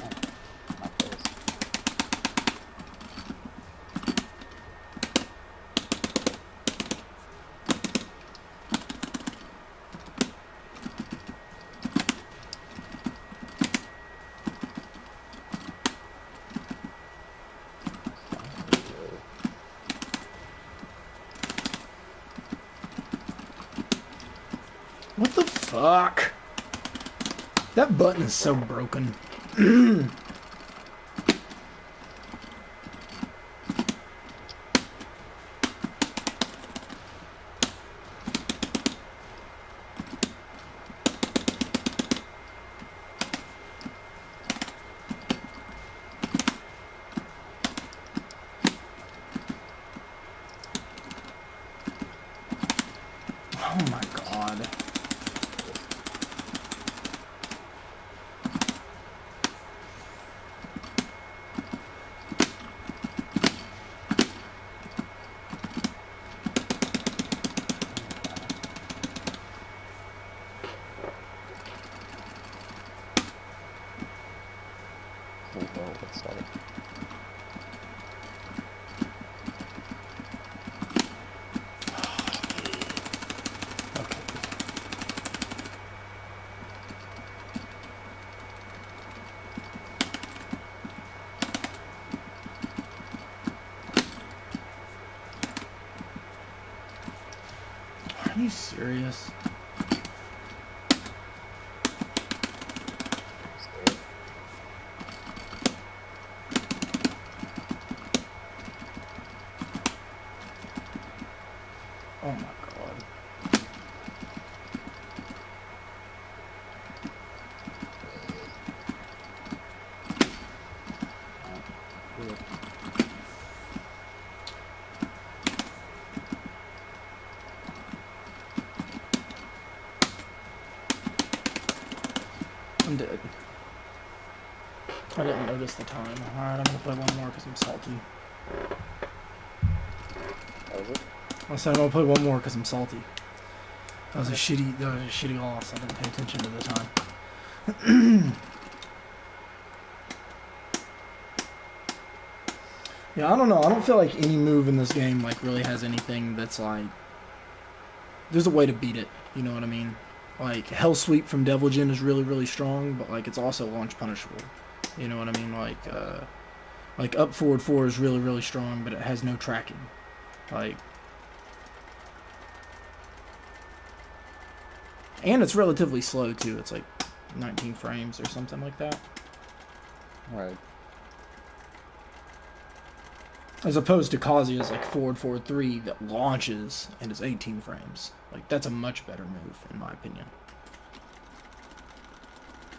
Speaker 2: Oh, not close.
Speaker 1: What the fuck? That button is so broken. Oh my god.
Speaker 2: Well, let's start.
Speaker 1: Okay. Are you serious? Oh my god. I'm dead. I didn't notice the time. Alright, I'm gonna play one more because I'm salty.
Speaker 2: That was it?
Speaker 1: I said I'm gonna play one more because I'm salty. That was a shitty loss. I didn't pay attention to the time. Yeah, I don't know. I don't feel like any move in this game like really has anything that's like. There's a way to beat it. You know what I mean? Like Hell Sweep from Devil Jin is really really strong, but like it's also launch punishable. You know what I mean? Like up forward 4 is really really strong, but it has no tracking. Like. And it's relatively slow too. It's like 19 frames or something like that.
Speaker 2: Right.
Speaker 1: As opposed to Kazuya's like forward 3 that launches and is 18 frames. Like that's a much better move in my opinion.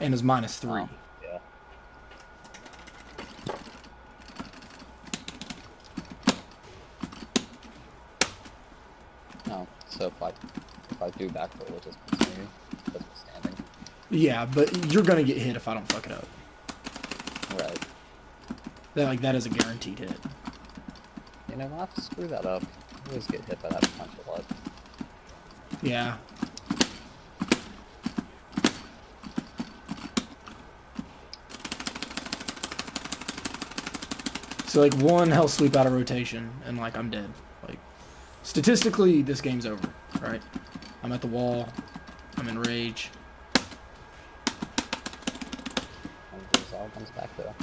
Speaker 1: And is -3.
Speaker 2: Oh, yeah. No, so if I do back roll, it just continue because we're standing.
Speaker 1: Yeah, but you're gonna get hit if I don't fuck it up.
Speaker 2: Right.
Speaker 1: That is a guaranteed hit.
Speaker 2: You know, I'll have to screw that up. I always get hit by that punch a lot.
Speaker 1: Yeah. So like one Hell Sweep out of rotation and like I'm dead. Like statistically this game's over, right? I'm at the wall. I'm in rage.
Speaker 2: And this all comes back though.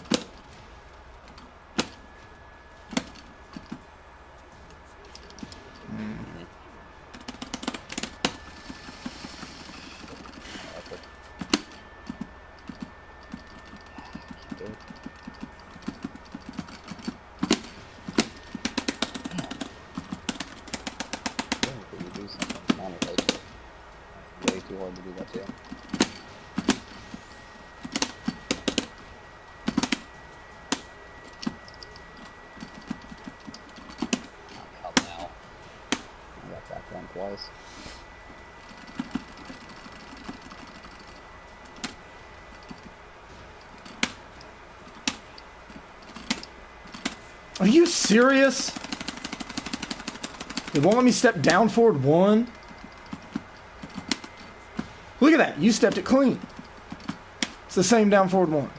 Speaker 2: Too hard to do that too. Up now. I got back one twice.
Speaker 1: Are you serious? They won't let me step down forward 1. Look at that. You stepped it clean. It's the same down forward 1.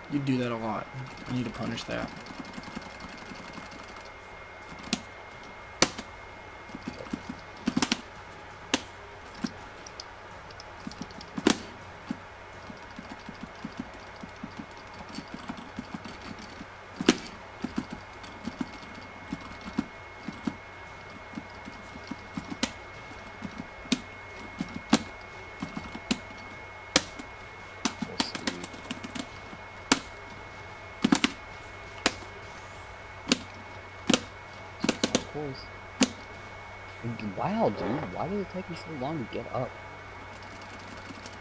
Speaker 1: You do that a lot. I need to punish that.
Speaker 2: Wow, dude, why did it take me so long to get up?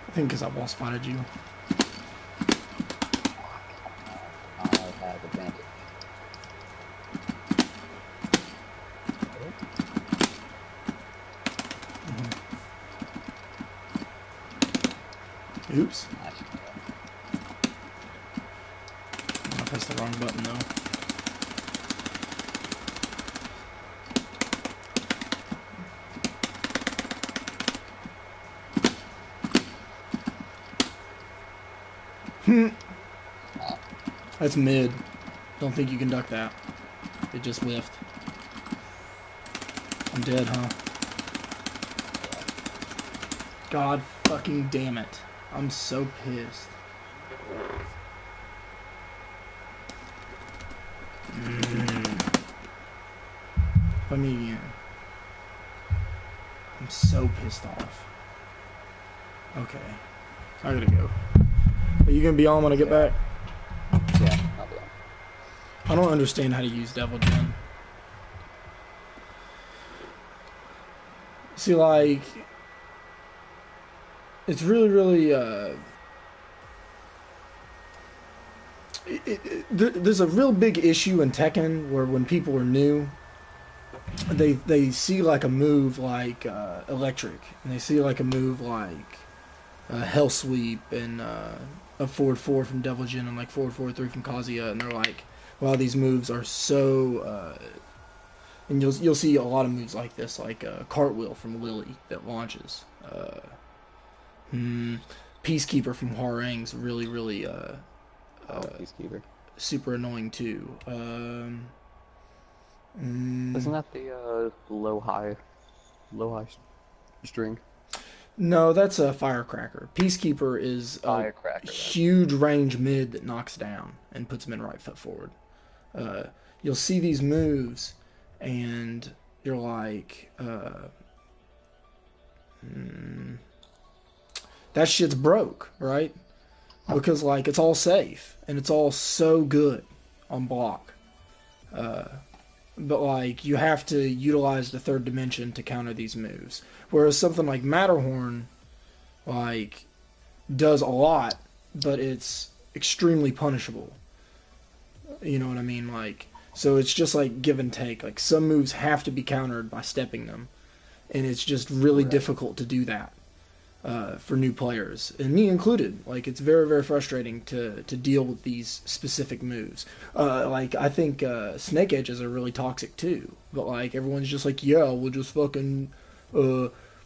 Speaker 1: I think because I wall spotted you.
Speaker 2: I have advantage.
Speaker 1: Oops. I pressed the wrong button though. That's mid. Don't think you can duck that. It just whiffed. I'm dead, huh? God fucking damn it. I'm so pissed. Let me. I'm so pissed off. Okay, I gotta go. Are you gonna be on when I get back?
Speaker 2: Yeah, I'll be on.
Speaker 1: I don't understand how to use Devil Gen. See, like, it's really, really, there's a real big issue in Tekken where when people are new, they see like a move like electric, and they see like a move like Hell Sweep and a forward four from Devil Jin and like forward 4-3 from Kazuya, and they're like, wow, these moves are so. And you'll see a lot of moves like this, like Cartwheel from Lily that launches. Peacekeeper from Hwarang's really, really
Speaker 2: Peacekeeper.
Speaker 1: super annoying too.
Speaker 2: Isn't that the low-high string?
Speaker 1: No, that's a Firecracker. Peacekeeper is a
Speaker 2: Firecracker, right.
Speaker 1: huge range mid that knocks down and puts him in right foot forward. You'll see these moves, and you're like, that shit's broke, right? Because like it's all safe and it's all so good on block. But like you have to utilize the third dimension to counter these moves. Whereas something like Matterhorn, like, does a lot, but it's extremely punishable. You know what I mean? Like, so it's just like give and take. Like some moves have to be countered by stepping them, and it's just really difficult to do that for new players, and me included. Like it's very, very frustrating to deal with these specific moves. Like I think Snake Edges are really toxic too, but like everyone's just like, yeah, we'll just fucking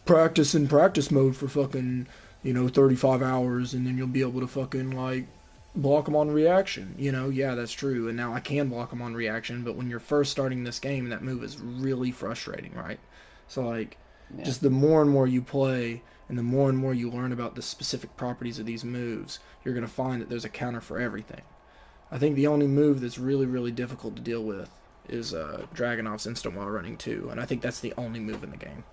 Speaker 1: practice in practice mode for fucking 35 hours, and then you'll be able to fucking like block them on reaction. Yeah, that's true. And now I can block them on reaction, but when you're first starting this game, that move is really frustrating, right? So like, just the more and more you play, and the more and more you learn about the specific properties of these moves, you're gonna find that there's a counter for everything. I think the only move that's really, really difficult to deal with is Dragunov's instant while running 2, and I think that's the only move in the game.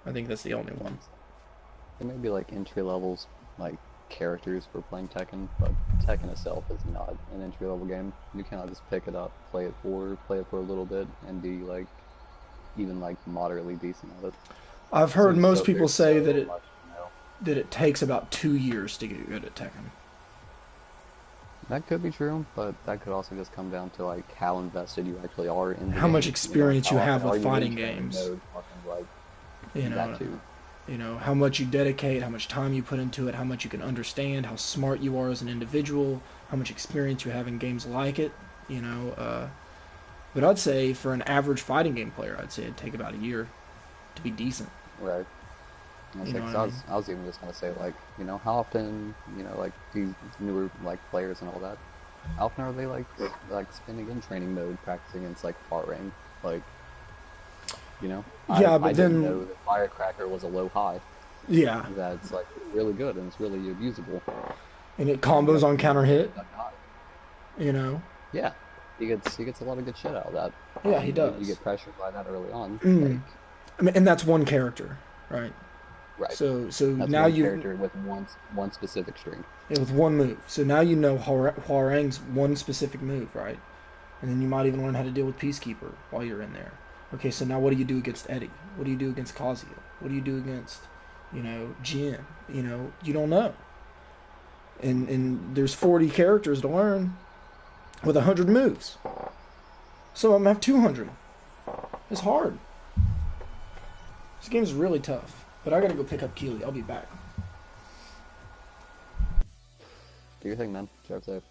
Speaker 1: I think that's the only one.
Speaker 2: There may be like entry levels, like characters for playing Tekken, but Tekken itself is not an entry level game. You cannot just pick it up, play it for a little bit, and be like even like moderately decent at it.
Speaker 1: I've heard most people say
Speaker 2: so
Speaker 1: that it
Speaker 2: much,
Speaker 1: that it takes about 2 years to get good at Tekken.
Speaker 2: That could be true, but that could also just come down to like how invested you actually are in the
Speaker 1: How
Speaker 2: game.
Speaker 1: much experience you
Speaker 2: how
Speaker 1: have
Speaker 2: often
Speaker 1: with
Speaker 2: are you
Speaker 1: fighting
Speaker 2: in training
Speaker 1: games.
Speaker 2: mode, fucking, like, that too.
Speaker 1: How much you dedicate, how much time you put into it, how much you can understand, how smart you are as an individual, how much experience you have in games like it. But I'd say for an average fighting game player, I'd say it'd take about a year to be decent.
Speaker 2: Right. I was even just gonna say, like, how often, like these newer like players and all that, how often are they like spending in training mode practicing against like far range, like,
Speaker 1: Yeah, but
Speaker 2: I
Speaker 1: then
Speaker 2: didn't know that Firecracker was a low high.
Speaker 1: Yeah,
Speaker 2: That's like really good and it's really usable.
Speaker 1: and it combos on counter hit.
Speaker 2: Yeah, he gets a lot of good shit out of that.
Speaker 1: Yeah, he does.
Speaker 2: You get pressured by that early on.
Speaker 1: I mean, and that's one character, right?
Speaker 2: Right.
Speaker 1: So
Speaker 2: That's
Speaker 1: now
Speaker 2: one
Speaker 1: you
Speaker 2: character with one specific string.
Speaker 1: with one move. So now you know Hwarang's one specific move, right? And then you might even learn how to deal with Peacekeeper while you're in there. Okay, so now what do you do against Eddie? What do you do against Kazuya? What do you do against, Jin? You don't know. And there's 40 characters to learn with 100 moves. Some of them have 200. It's hard. This game's really tough. But I gotta go pick up Keely. I'll be back.
Speaker 2: Do your thing, man. Drive safe.